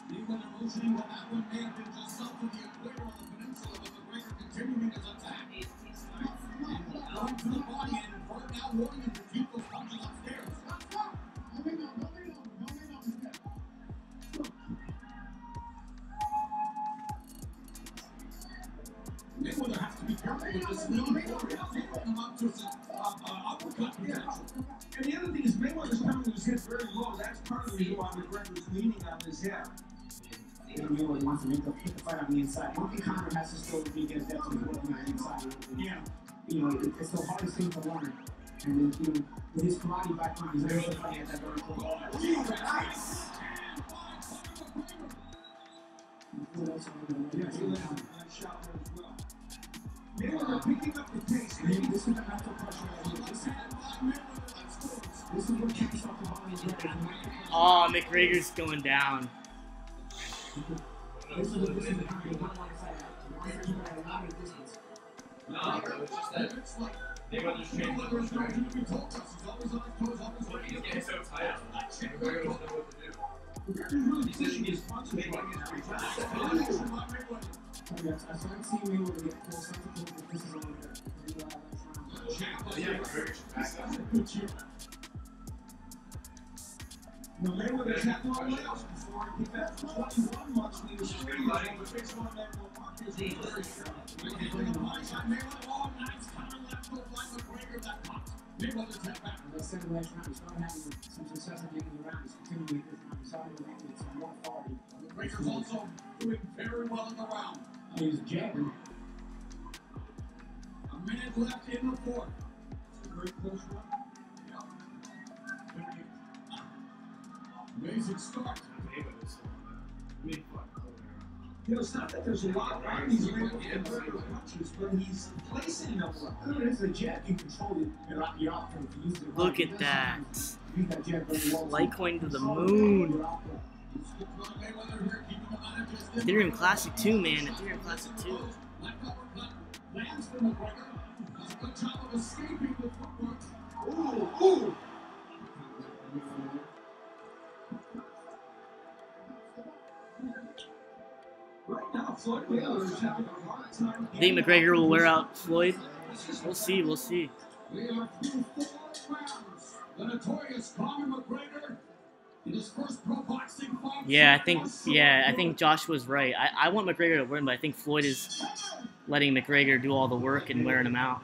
Mayweather motioning that that one may have been just south of the equator on the peninsula, but McGregor continuing his attack. And going to the body, and Bird now warning him to keep those punches upstairs. Mayweather has to be careful with this lean forward. Mayweather come up to uppercut potential. And the other thing is Mayweather's coming to his head very low. That's part of the reason why McGregor's leaning on his head. Mayweather wants to put the fight on the inside. One thing Conor has to still be against that is working on the inside. Yeah. You know, it's the hardest thing to learn. And then, you know, with his karate background, he's able to fight at that very close. Nice. Mayweather picking up the pace. This is the mental pressure. This is what kicks off the body. Oh, McGregor's going down. This is the kind of one side. A lot of distance. No, bro, it's just that Mayweather's changing. He's getting so tired. McGregor doesn't know what to do. He's sitting his punches making his reach. I started seeing Mayweather get close. I think that this is over there. Yeah, McGregor should back up. No, Mayweather's had no layoffs before. He got 21 months when he was 3 years old. Which one of them will mark his very strong. Mayweather, all nights, Conor left hook like McGregor got popped. Mayweather's head back. As I said in the last round, he started having some success at the end of the round. He's continuing this round. He's starting to make some more authority. McGregor's also doing very well in the round. He's jabbing. A minute left in the fourth. It's a very close one. Amazing start. You know, it's not that there's a lot of these McGregor punches, but he's placing them well. This is a jab. You control it. Your output. Look at that. Litecoin to the moon. Ethereum Classic 2, man. Ethereum Classic 2. Lands for McGregor. Does a good job of escaping with footwork. Ooh. Right now, Floyd Mayweather is having a hard time. Think McGregor will wear out Floyd? We'll see, we'll see. We are through 4 rounds. The notorious Conor McGregor in his first pro boxing fight. Yeah, I think Josh was right. I want McGregor to win, but I think Floyd is letting McGregor do all the work and wearing him out.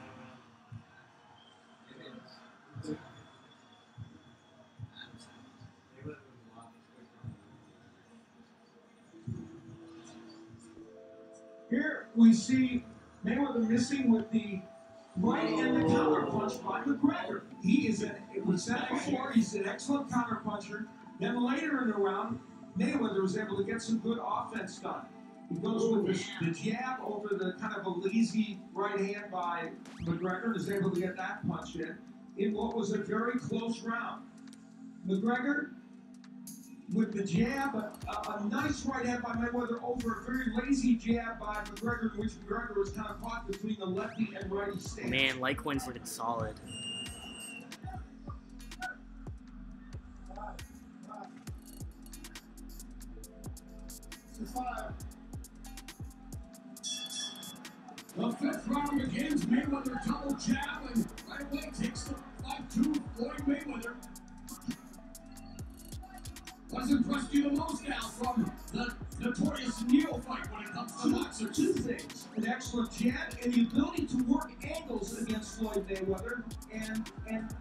Here we see Mayweather missing with the right and the counter punch by McGregor. He is we said it before, he's an excellent counter puncher. Then later in the round, Mayweather was able to get some good offense done. He goes with the jab over the kind of a lazy right hand by McGregor and is able to get that punch in what was a very close round. McGregor with the jab, a nice right hand by Mayweather over a very lazy jab by McGregor, in which McGregor was kind of caught between the lefty and righty stance. Man, Litecoin's looking solid. The fifth round begins. Mayweather double jab and right away takes the 5-2 Floyd Mayweather. What's impressed you the most now from the notorious neophyte when it comes to boxer? Two things: an excellent jab and the ability to work angles against Floyd Mayweather and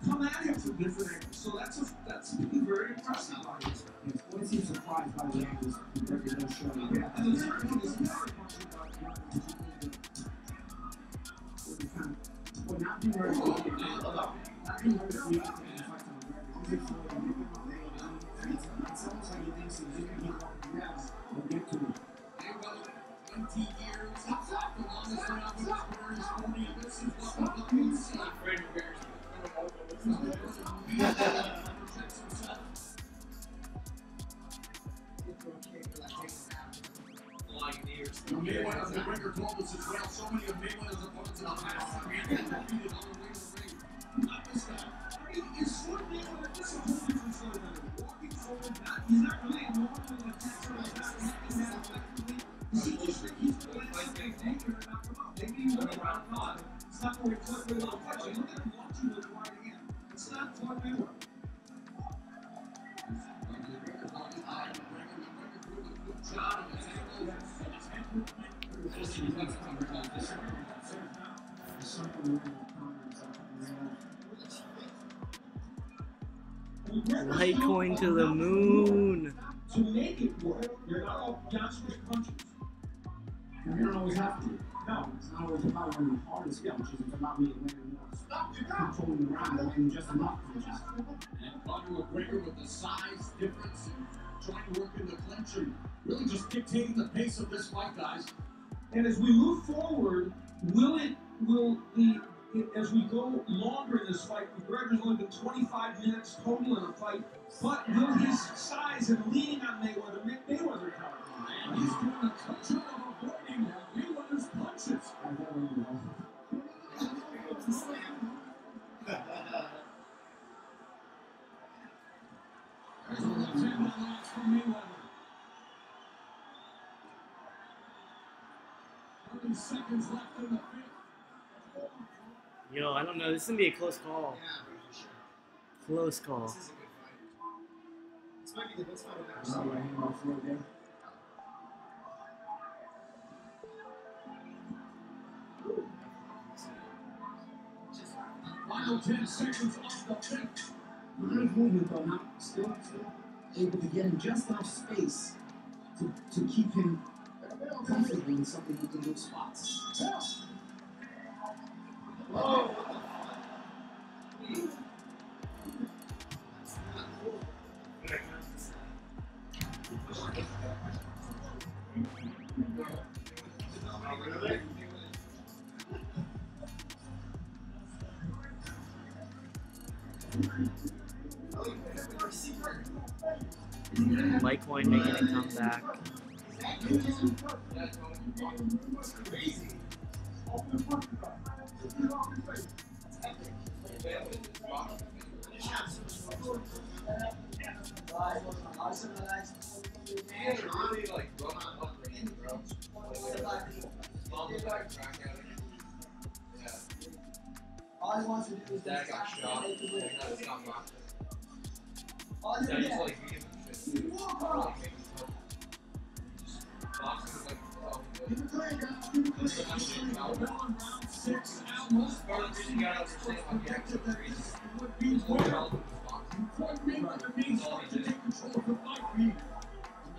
come at him from different angles. So that's very impressive. Floyd seems surprised by the angles McGregor does show. Yeah, and the third thing is never Well, not being very good. Not being very good. It's almost like he thinks he's going to get off the grass and get to it. 20 years. The longest round in his career is 40. This is what we see. Mayweather, McGregor told us as well. So many of Mayweather's opponents in the past have been defeated on the way to the ring. Not this guy. I mean, is Floyd Mayweather disappointed from Floyd Mayweather? Walking forward, he's not really involved in the attack, so he's not making that effectively. Does he just think he's playing something dangerous and not come up? Maybe he won around five. It's not the way Floyd Mayweather punches. Look at him launching with the right hand. It's not Floyd Mayweather. Litecoin to the moon. To make it work, you're not all monstrous punches. You don't always have to. No, it's not always about winning the hardest punches. It's about me winning more. Controlling the round and winning just enough punches. And Conor McGregor with the size difference and trying to work in the clinch and really just dictating the pace of this fight, guys. And as we move forward, as we go longer in this fight, McGregor's only been 25 minutes total in a fight, but will his size and leaning on Mayweather make Mayweather counter? And he's doing a good job of avoiding Mayweather's punches. There's only 10 minutes from Mayweather. 30 seconds left in the fifth. Yo, I don't know. This is gonna be a close call. Close call. This is a good fight. This might be the best fight I've ever seen. Final 10 seconds off the fifth. Nice movement though, not still able to get him just enough space to keep him comfortable in some of the good spots. Oh. Litecoin making a comeback. All he wants to do is Dad got shot. all he Daddy's wants like, he gives a shit. Like, making stuff. Just boxing is like, oh, Round 6, almost. part of the reason you gotta understand how he actually treats Would be more where relevant to boxing. Floyd Mayweather means to take control of the fight. We have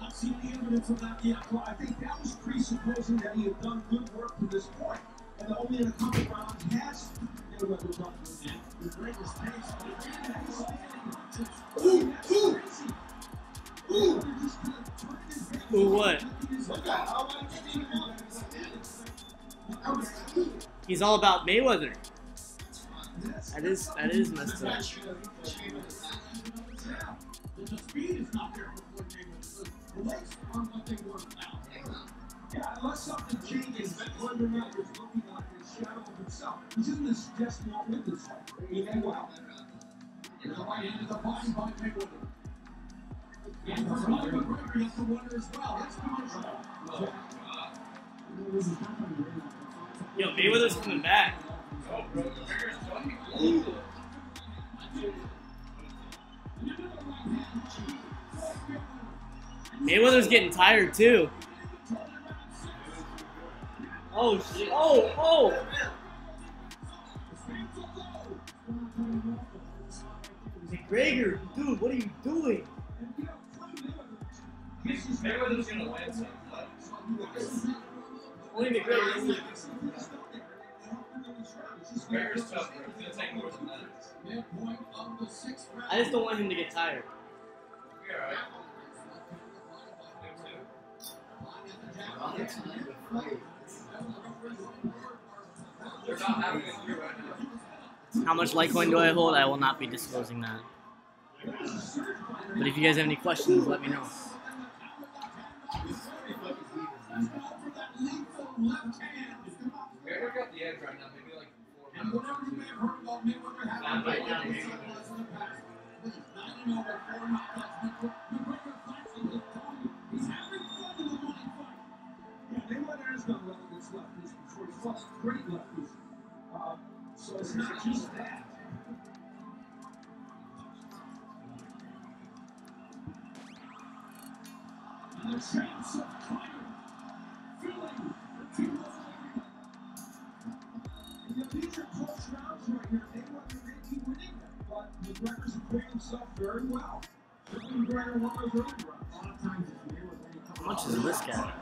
not seen the end evidence of that yet. So I think that was presupposing that he had done good work to this point. And only in a couple rounds has Mayweather done good. The greatest pace. Ooh, what? He's all about Mayweather. That is messed up. The speed is not there for Floyd Mayweather. The legs aren't what they were now. Yeah, unless something changes, Floyd Mayweather is looking like a shadow of himself. He's in this just not win this fight. He may well. The right into the body by Mayweather. And for Conor McGregor, he has to wonder as well. That's commercial. Yo, Mayweather's coming back. Mayweather's getting tired too. Oh shit! Oh! McGregor, dude, what are you doing? Mayweather's gonna win some. Only McGregor. McGregor's tough, bro. It's gonna take more than that. I just don't want him to get tired. You're alright. They're not having it through right now. How much Litecoin do I hold? I will not be disclosing that. But if you guys have any questions, let me know. McGregor got the edge right now, maybe like 4 rounds. Mayweather has done well against lefties before. He's fought great lefties. So it's not just that. And the chance of Conor filling the two. These are close rounds right here. Mayweather may be winning them, but McGregor's acquitted himself very well. McGregor won those early rounds. A lot of times it's Mayweather. How much is Lisk at?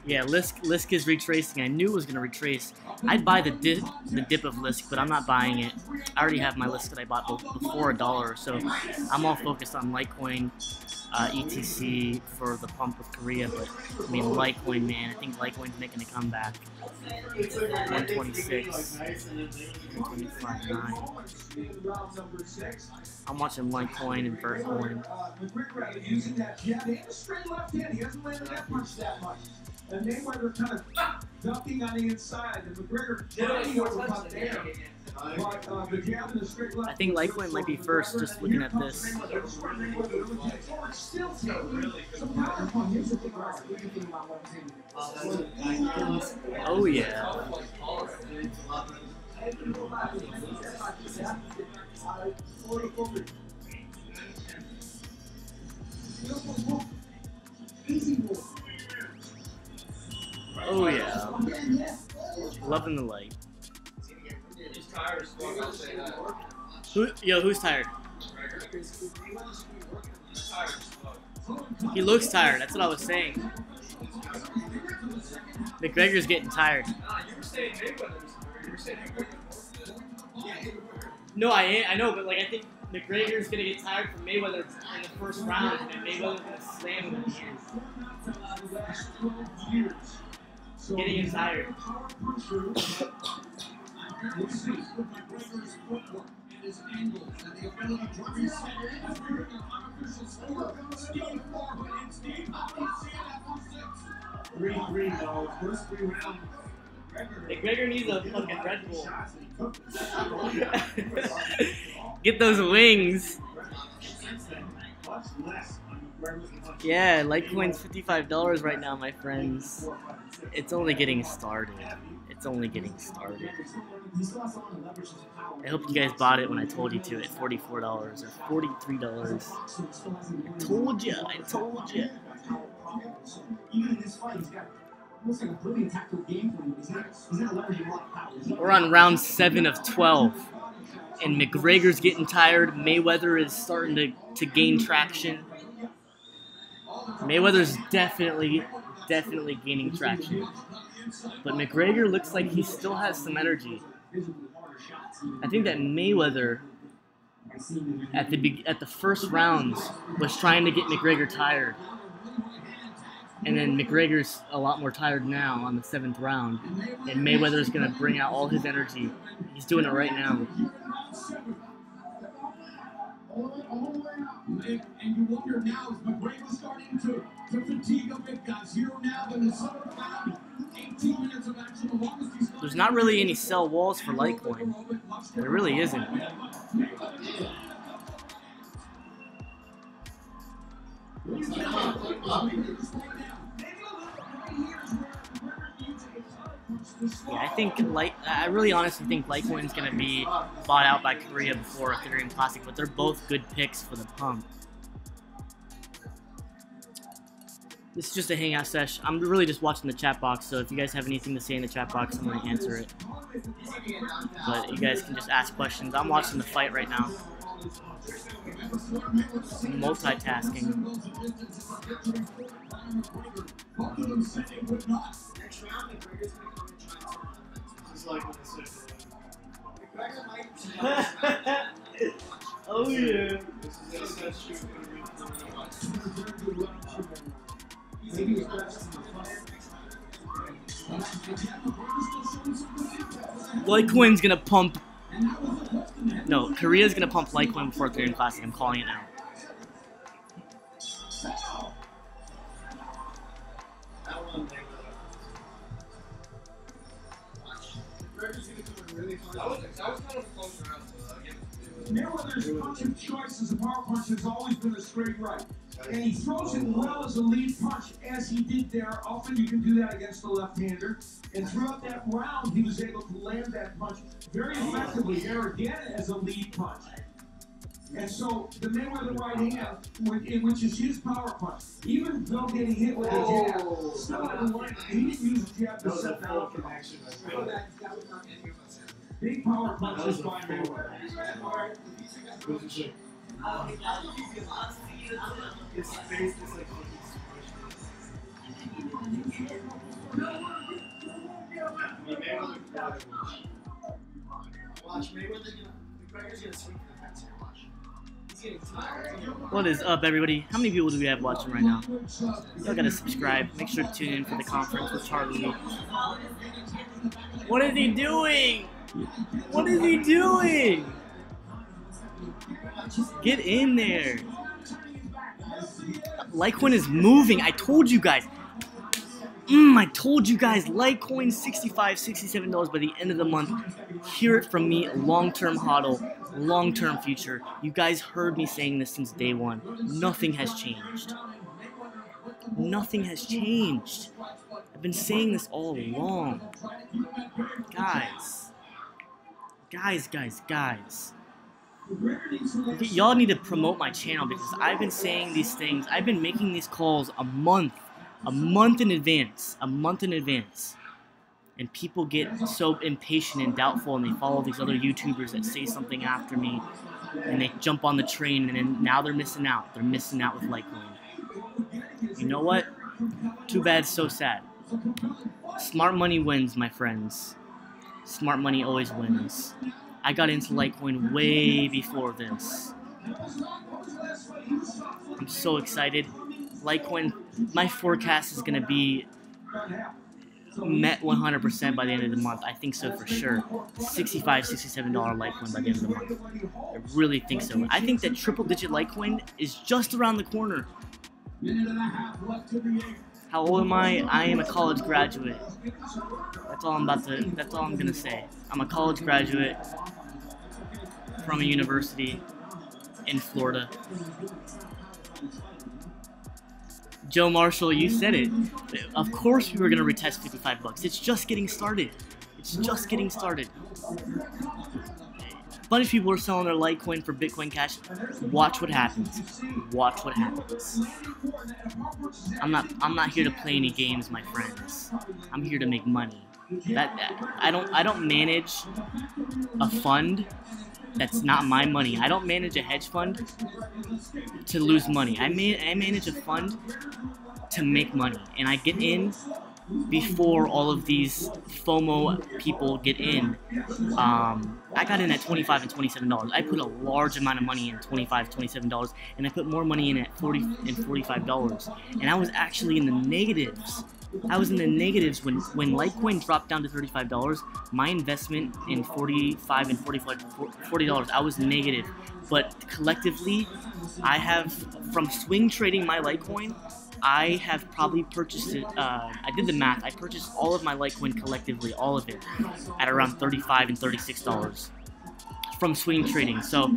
Yeah, Lisk is retracing. I knew it was gonna retrace. I'd buy the dip of Lisk, but I'm not buying it. I already have my Lisk that I bought before $1, so I'm all focused on Litecoin, ETC for the pump with Korea. But I mean, Litecoin, man, I think Litecoin's making a comeback. 126, 125.9. I'm watching Litecoin and Vertcoin. McGregor using that jab and a straight left hand. He hasn't landed that punch that much. And Mayweather kind of ducking on the inside, and McGregor jumping over about there. But the jab and the straight left. I think Litecoin might be first, just looking at this. Still some power punch. Here's the thing about what I'm saying. Oh yeah. Oh yeah. Loving the light. He's tired as fuck, I'll say that. Who's tired? He's tired as fuck. He looks tired. That's what I was saying. McGregor's getting tired. Nah, you were saying Mayweather's. You were saying Mayweather. No, I know, but like I think McGregor's gonna get tired from Mayweather in the first round, and Mayweather's gonna slam him in the end. Getting him tired. McGregor needs a fucking Red Bull. Get those wings. Yeah, Litecoin's $55 right now, my friends. It's only getting started. It's only getting started. I hope you guys bought it when I told you to at $44 or $43. I told you. I told you. Even in this fight, he's got almost like a brilliant tactical game plan. He's not leveraging a lot of power. We're on round 7 of 12. And McGregor's getting tired. Mayweather is starting to gain traction. Mayweather's definitely gaining traction. But McGregor looks like he still has some energy. I think that Mayweather at the first rounds was trying to get McGregor tired. And then McGregor's a lot more tired now on the 7th round. And Mayweather's going to bring out all his energy. He's doing it right now. And you wonder now, is McGregor starting to fatigue a bit, guys? Here now in the 7th round, 18 minutes of action. The longest he's There's not really any sell walls for Litecoin. There really isn't. Yeah, I really honestly think Litecoin's gonna be bought out by Korea before Ethereum Classic, but they're both good picks for the pump. This is just a hangout sesh. I'm really just watching the chat box, so if you guys have anything to say in the chat box, I'm gonna answer it. But you guys can just ask questions. I'm watching the fight right now. Multitasking. Oh yeah. Litecoin's gonna pump. No, Korea's gonna pump Litecoin before Ethereum Classic. I'm calling it now. Mayweather's punching choice as a power punch has always been a straight right. And he throws it well as a lead punch, as he did there. Often you can do that against the left-hander. And throughout that round, he was able to land that punch very effectively there again as a lead punch. And so the Mayweather right hand, which is his power punch, even though getting hit with a jab, still had a line. He didn't use the jab to set that up. Big power punches by Mayweather. His face is like watch Mayweather. McGregor's gonna sweep the fence here. Watch. He's getting tired. What is up, everybody? How many people do we have watching right now? Y'all gotta subscribe. Make sure to tune in for the conference with Charlie. What is he doing? What is he doing? Get in there. Litecoin is moving. I told you guys. I told you guys. Litecoin $65, $67 by the end of the month. Hear it from me. Long-term hodl. Long-term future. You guys heard me saying this since day one. Nothing has changed. Nothing has changed. I've been saying this all along. Guys. Guys. Y'all need to promote my channel because I've been saying these things. I've been making these calls a month in advance, and people get so impatient and doubtful, and they follow these other YouTubers that say something after me, and they jump on the train, and then now they're missing out. They're missing out with Litecoin. You know what? Too bad, so sad. Smart money wins, my friends. Smart money always wins. I got into Litecoin way before this. I'm so excited. Litecoin, my forecast is going to be met 100% by the end of the month. I think so for sure. $65, $67 Litecoin by the end of the month. I really think so. I think that triple-digit Litecoin is just around the corner. How old am I? I am a college graduate. That's all I'm gonna say. I'm a college graduate from a university in Florida. Joe Marshall, you said it. Of course we were gonna retest $55. It's just getting started. It's just getting started. A bunch of people are selling their Litecoin for Bitcoin Cash. Watch what happens. Watch what happens. I'm not here to play any games, my friends. I'm here to make money. I don't manage a fund That's not my money. I don't manage a hedge fund to lose money. I manage a fund to make money, and I get in before all of these FOMO people get in. I got in at $25 and $27. I put a large amount of money in, $25, $27, and I put more money in at $40 and $45. And I was actually in the negatives. I was in the negatives when Litecoin dropped down to $35. My investment in $45 and $40, I was negative. But collectively, I have, from swing trading my Litecoin, I have probably purchased it, I did the math, I purchased all of my Litecoin collectively, all of it, at around $35 and $36 from swing trading. So,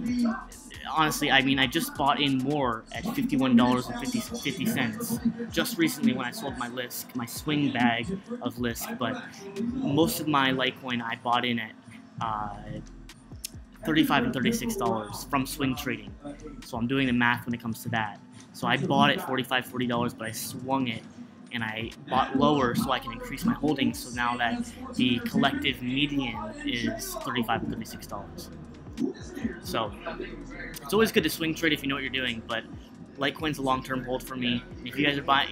honestly, I mean, I just bought in more at $51.50 just recently when I sold my Lisk, my swing bag of Lisk, but most of my Litecoin I bought in at $35 and $36 from swing trading. So I'm doing the math when it comes to that. So I bought it $45, $40, but I swung it and I bought lower so I can increase my holdings. So now that the collective median is $35 and $36. So it's always good to swing trade if you know what you're doing, but Litecoin's a long-term hold for me. If you guys bought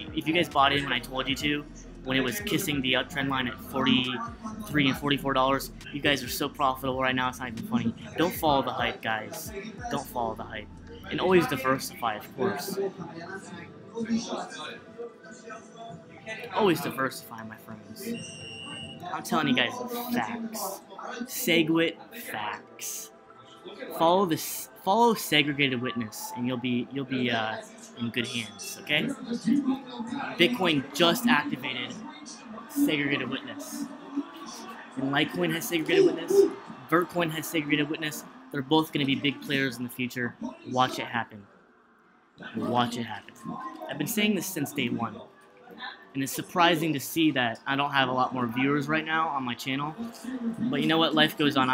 in when I told you to, when it was kissing the uptrend line at $43 and $44, you guys are so profitable right now, it's not even funny. Don't follow the hype, guys. Don't follow the hype. And always diversify, of course. Always diversify, my friends. I'm telling you guys facts. Segwit facts. Follow segregated witness, and you'll be in good hands. Okay. Bitcoin just activated segregated witness, and Litecoin has segregated witness. Vertcoin has segregated witness. They're both going to be big players in the future. Watch it happen. Watch it happen. I've been saying this since day one. And it's surprising to see that I don't have a lot more viewers right now on my channel. But you know what? Life goes on.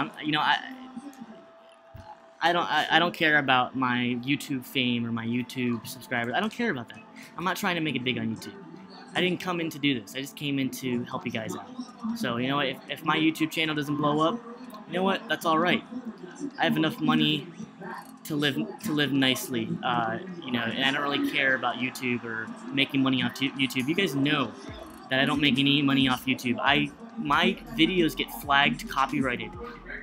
I don't care about my YouTube fame or my YouTube subscribers. I don't care about that. I'm not trying to make it big on YouTube. I didn't come in to do this. I just came in to help you guys out. So you know what? If my YouTube channel doesn't blow up, you know what? That's all right. I have enough money to live nicely, you know, and I don't really care about YouTube or making money off YouTube. You guys know that I don't make any money off YouTube. My videos get flagged copyrighted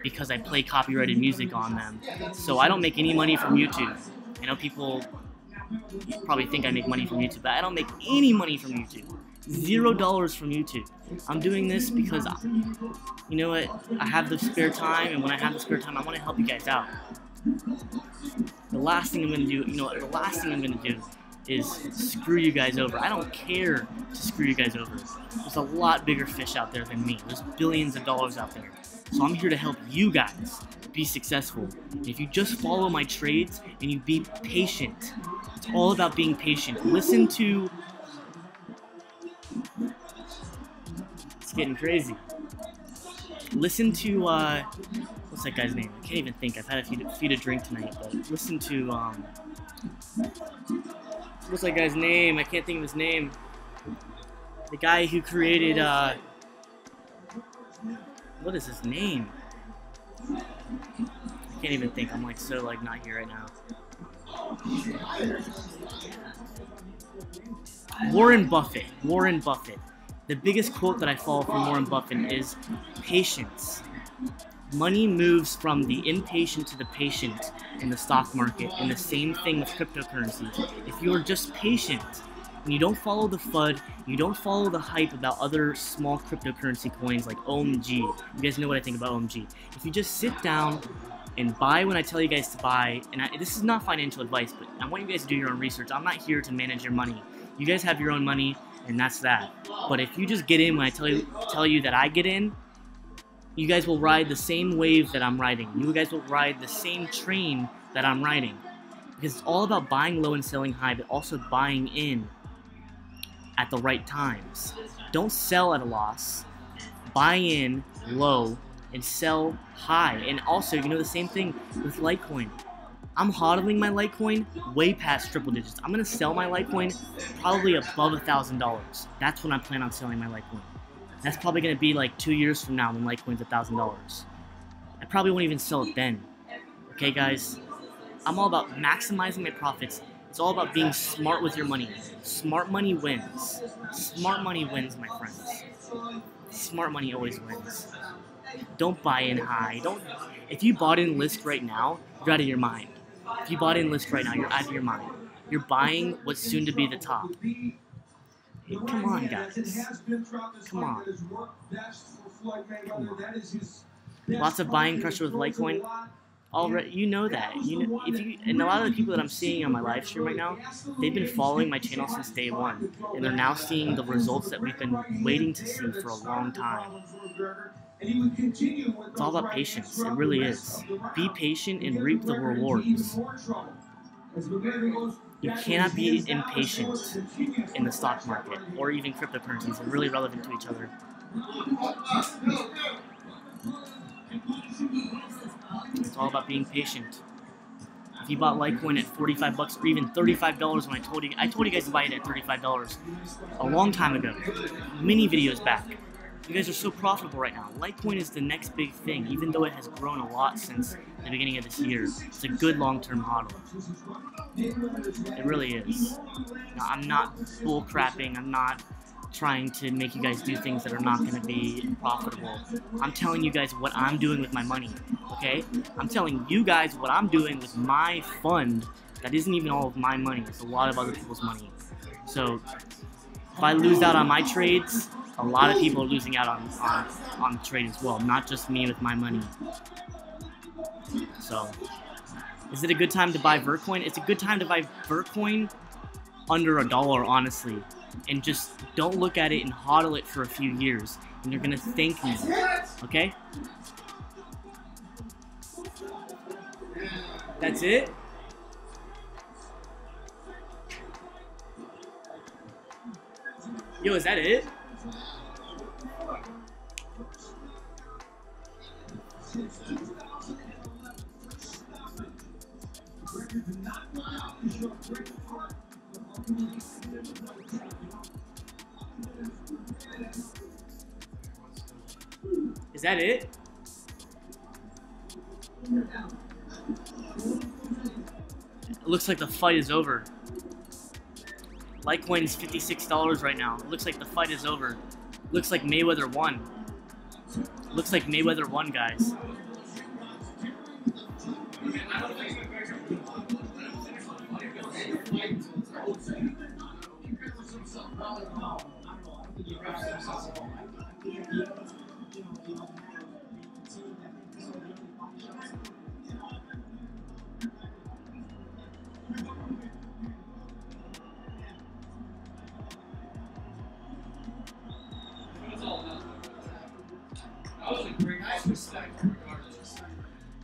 because I play copyrighted music on them. So I don't make any money from YouTube. I know people probably think I make money from YouTube, but I don't make any money from YouTube. $0 from YouTube. I'm doing this because, you know what, I have the spare time, and when I have the spare time, I want to help you guys out. The last thing I'm going to do, you know what, the last thing I'm going to do is screw you guys over. I don't care to screw you guys over. There's a lot bigger fish out there than me. There's billions of dollars out there. So I'm here to help you guys be successful. And if you just follow my trades and you be patient, it's all about being patient. Listen to... It's getting crazy. Listen to, what's that guy's name? I can't even think. I've had a few to drink tonight, but listen to, what's that guy's name? I can't think of his name. The guy who created, what is his name? I can't even think. I'm like so like not here right now. Warren Buffett. Warren Buffett. The biggest quote that I follow from Warren Buffett is patience. Money moves from the impatient to the patient in the stock market, and the same thing with cryptocurrency. If you are just patient and you don't follow the FUD, you don't follow the hype about other small cryptocurrency coins like OMG. You guys know what I think about OMG. If you just sit down and buy when I tell you guys to buy, and this is not financial advice, but I want you guys to do your own research. I'm not here to manage your money. You guys have your own money, and that's that. But if you just get in when I tell you that I get in, you guys will ride the same wave that I'm riding. You guys will ride the same train that I'm riding. Because it's all about buying low and selling high, but also buying in at the right times. Don't sell at a loss. Buy in low and sell high. And also, you know, the same thing with Litecoin. I'm hodling my Litecoin way past triple digits. I'm going to sell my Litecoin probably above $1,000. That's when I plan on selling my Litecoin. That's probably going to be like 2 years from now when Litecoin's $1,000. I probably won't even sell it then. Okay, guys? I'm all about maximizing my profits. It's all about being smart with your money. Smart money wins. Smart money wins, my friends. Smart money always wins. Don't buy in high. If you bought in Lisk right now, you're out of your mind. If you bought in Lisk right now, you're out of your mind. You're buying what's soon to be the top. Hey, come on, guys. Come on. Lots of buying pressure with Litecoin. Already, you know that. And a lot of the people that I'm seeing on my live stream right now, they've been following my channel since day one, and they're now seeing the results that we've been waiting to see for a long time. It's all about patience. It really is. Be patient and reap the rewards. You cannot be impatient in the stock market or even cryptocurrencies. They're really relevant to each other. It's all about being patient. If you bought Litecoin at 45 bucks or even $35 when I told you guys to buy it at $35 a long time ago, many videos back. You guys are so profitable right now. Litecoin is the next big thing, even though it has grown a lot since the beginning of this year. It's a good long-term hodl. It really is. Now, I'm not bull-crapping. I'm not trying to make you guys do things that are not going to be profitable. I'm telling you guys what I'm doing with my money, okay? I'm telling you guys what I'm doing with my fund that isn't even all of my money. It's a lot of other people's money. So if I lose out on my trades, a lot of people are losing out on the trade as well, not just me with my money. So, is it a good time to buy Vertcoin? It's a good time to buy Vertcoin under $1, honestly. And just don't look at it and hodl it for a few years, and you're gonna thank me, okay? That's it? Yo, is that it? Is that it? It looks like the fight is over. Litecoin is $56 right now. It looks like the fight is over. Looks like Mayweather won. Looks like Mayweather won, guys.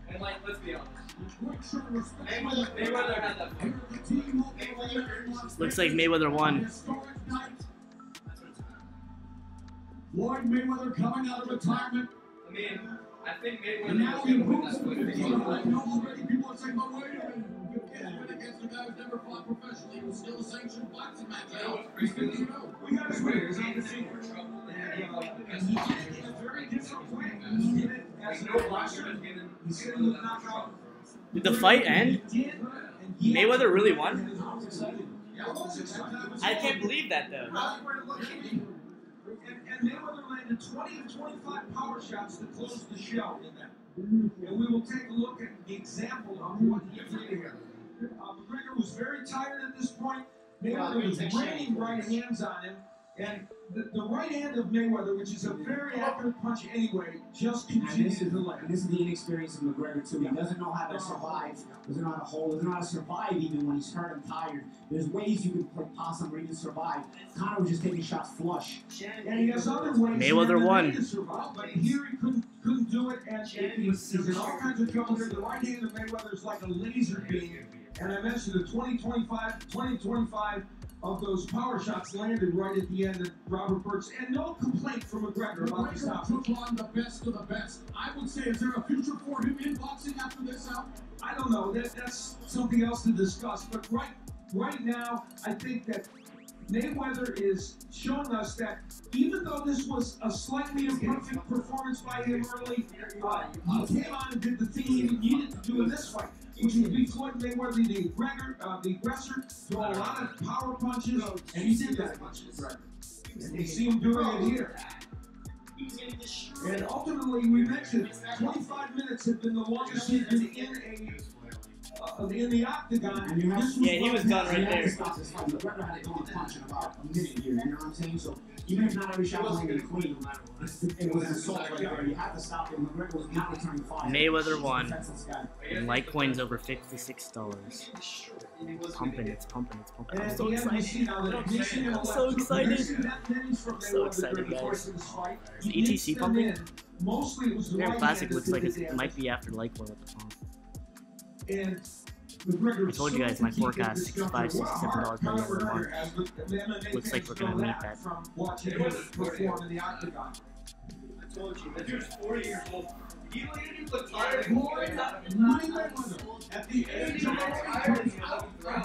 And like, let's be honest. Mayweather had that fight. Looks like Mayweather won. Floyd Mayweather coming out of retirement. I mean, I think And now Mayweather he was going moves to to win the that team. fight. I know already people are saying, but wait a minute. Win against the guy who's never fought professionally. It was still a sanctioned boxing match. He's 50-0. We got to win. He's on the scene. And he did it in a very different way. He did it as no boxer. He said he would knock out. Did the fight end? Mayweather really won? I can't believe that, though. And Mayweather landed 20 of 25 power shots to close the show in that. And we will take a look at the example of what he did here. McGregor was very tired at this point. Mayweather was raining right hands on him. And the right hand of Mayweather, which is a very accurate punch anyway, just continues to delay. And this is the inexperience of McGregor too. He doesn't know how to survive, doesn't know how to hold, doesn't know how to survive even when he's hurt and tired. There's ways you can play possum or even survive. Conor was just taking shots flush. And he has other ways Mayweather won. to survive, but here he couldn't do it, and he's in all kinds of trouble here. The right hand of Mayweather is like a laser beam. And I mentioned the 20-25 of those power shots landed right at the end of Robert Burks, and no complaint from McGregor about the stop. Took on the best of the best. I would say, is there a future for him in boxing after this out? I don't know. That's something else to discuss. But right now, I think that Mayweather is showing us that even though this was a slightly imperfect performance by him early, he came on and did the thing he needed to do in this fight, which would be Floyd Mayweather, the aggressor, throw a lot of power punches, and he did that. And we see him doing it here. And ultimately, we mentioned 25 minutes have been the longest he's been in the octagon. Yeah, he was done right there. McGregor had to go on punch in about a minute here, you know what I'm saying? So even if not every shot was going to be clean, it was an assault right there. You had to stop him. McGregor was not returning fire. Mayweather won. And Litecoin's over $56. Pumping, it's pumping, it's pumping. I'm so excited. I'm so excited. I'm so excited, guys. Is ETC pumping? Very Classic looks like it might be after Litecoin with the pump. I told you guys my forecast, $65, $67 by the end of the month. Looks like we're going to meet that. I told you, that dude's 40 years old. He looked tired. At the age of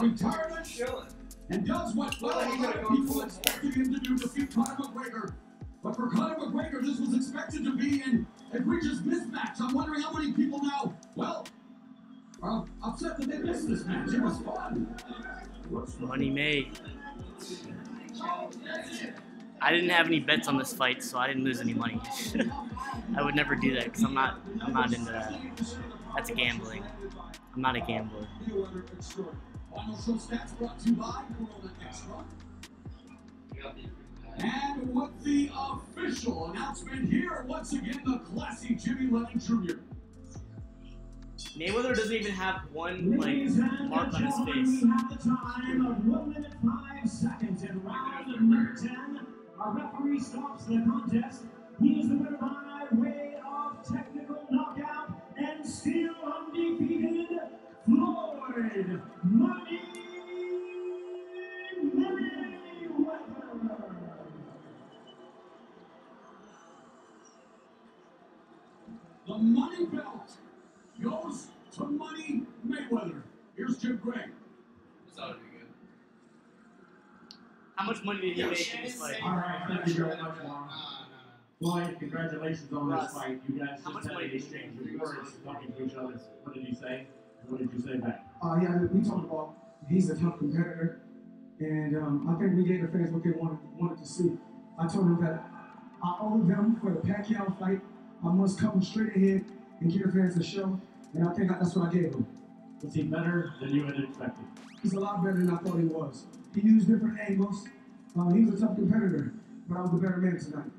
retirement, and does what people expected him to do to defeat Conor McGregor. But for Conor McGregor, this was expected to be an egregious mismatch. I'm wondering how many people now, well, are upset that they missed this match. It was fun. Money made. I didn't have any bets on this fight, so I didn't lose any money. I would never do that because I'm not into that. That's gambling. I'm not a gambler. And with the official announcement here, once again, the classy Jimmy Lennon Jr. Mayweather doesn't even have one mark on his face. We have the time of 1 minute 5 seconds in round number 10. Our referee stops the contest. He is the winner by way of technical knockout and still undefeated, Floyd Money Mayweather. The money belt goes to Money Mayweather. Here's Jim Gray. This ought to be good. How much money did he make in this fight? All right, thank you very much, Juan. Floyd, congratulations on this fight. You guys how much just had money an did you exchange make? of words talking to each other. What did he say? And what did you say back? Yeah, we talked about he's a tough competitor, and I think we gave the fans what they wanted to see. I told them that I owe them for the Pacquiao fight. I must come straight ahead and give the fans a show, and I think that's what I gave him. Was he better than you had expected? He's a lot better than I thought he was. He used different angles. He was a tough competitor, but I was the better man tonight.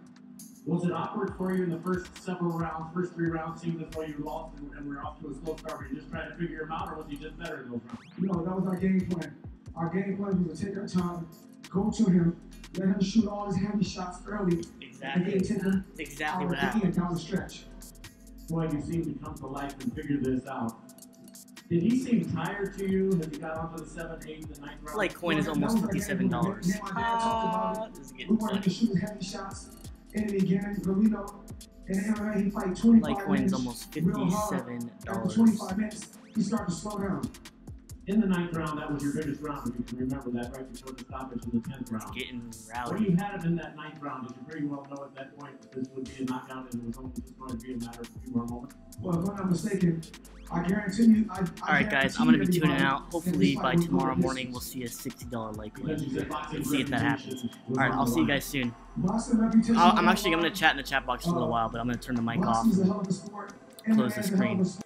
Was it awkward for you in the first several rounds, first 3 rounds, seeing as though you lost and were off to a slow start? Were you just trying to figure him out, or was he just better in those rounds? No, that was our game plan. Our game plan was to take our time, go to him, let him shoot all his heavy shots early, and then take him Exactly out what of the happened. end down the stretch. Boy, you seem to come to life and figure this out. Did he seem tired to you as he got onto the 7th, 8th, and 9th round? Litecoin is almost $57. Me and my dad talked about This is we getting wanted to funny. shoot heavy shots in the beginning, but we know in MMA he fight 25 Litecoin's minutes almost real hard. After $57. 25 minutes, he started to slow down. In the 9th round, that was your biggest round, if you can remember that, right before the stoppage in the 10th round. Getting When you rowdy. had him in that 9th round, did you pretty well know at that point that this would be a knockout and it was only just going to be a matter of a few more moments? Well, if I'm not mistaken, I guarantee you. Alright guys, I'm going to be tuning out. Hopefully by tomorrow morning we'll see a $60 Litecoin. Let's see if that happens. Alright, I'll see you guys soon. I'm going to chat in the chat box for a little while, but I'm going to turn the mic off. Boxing's a hell of a sport. Close the MMA is a hell of a screen.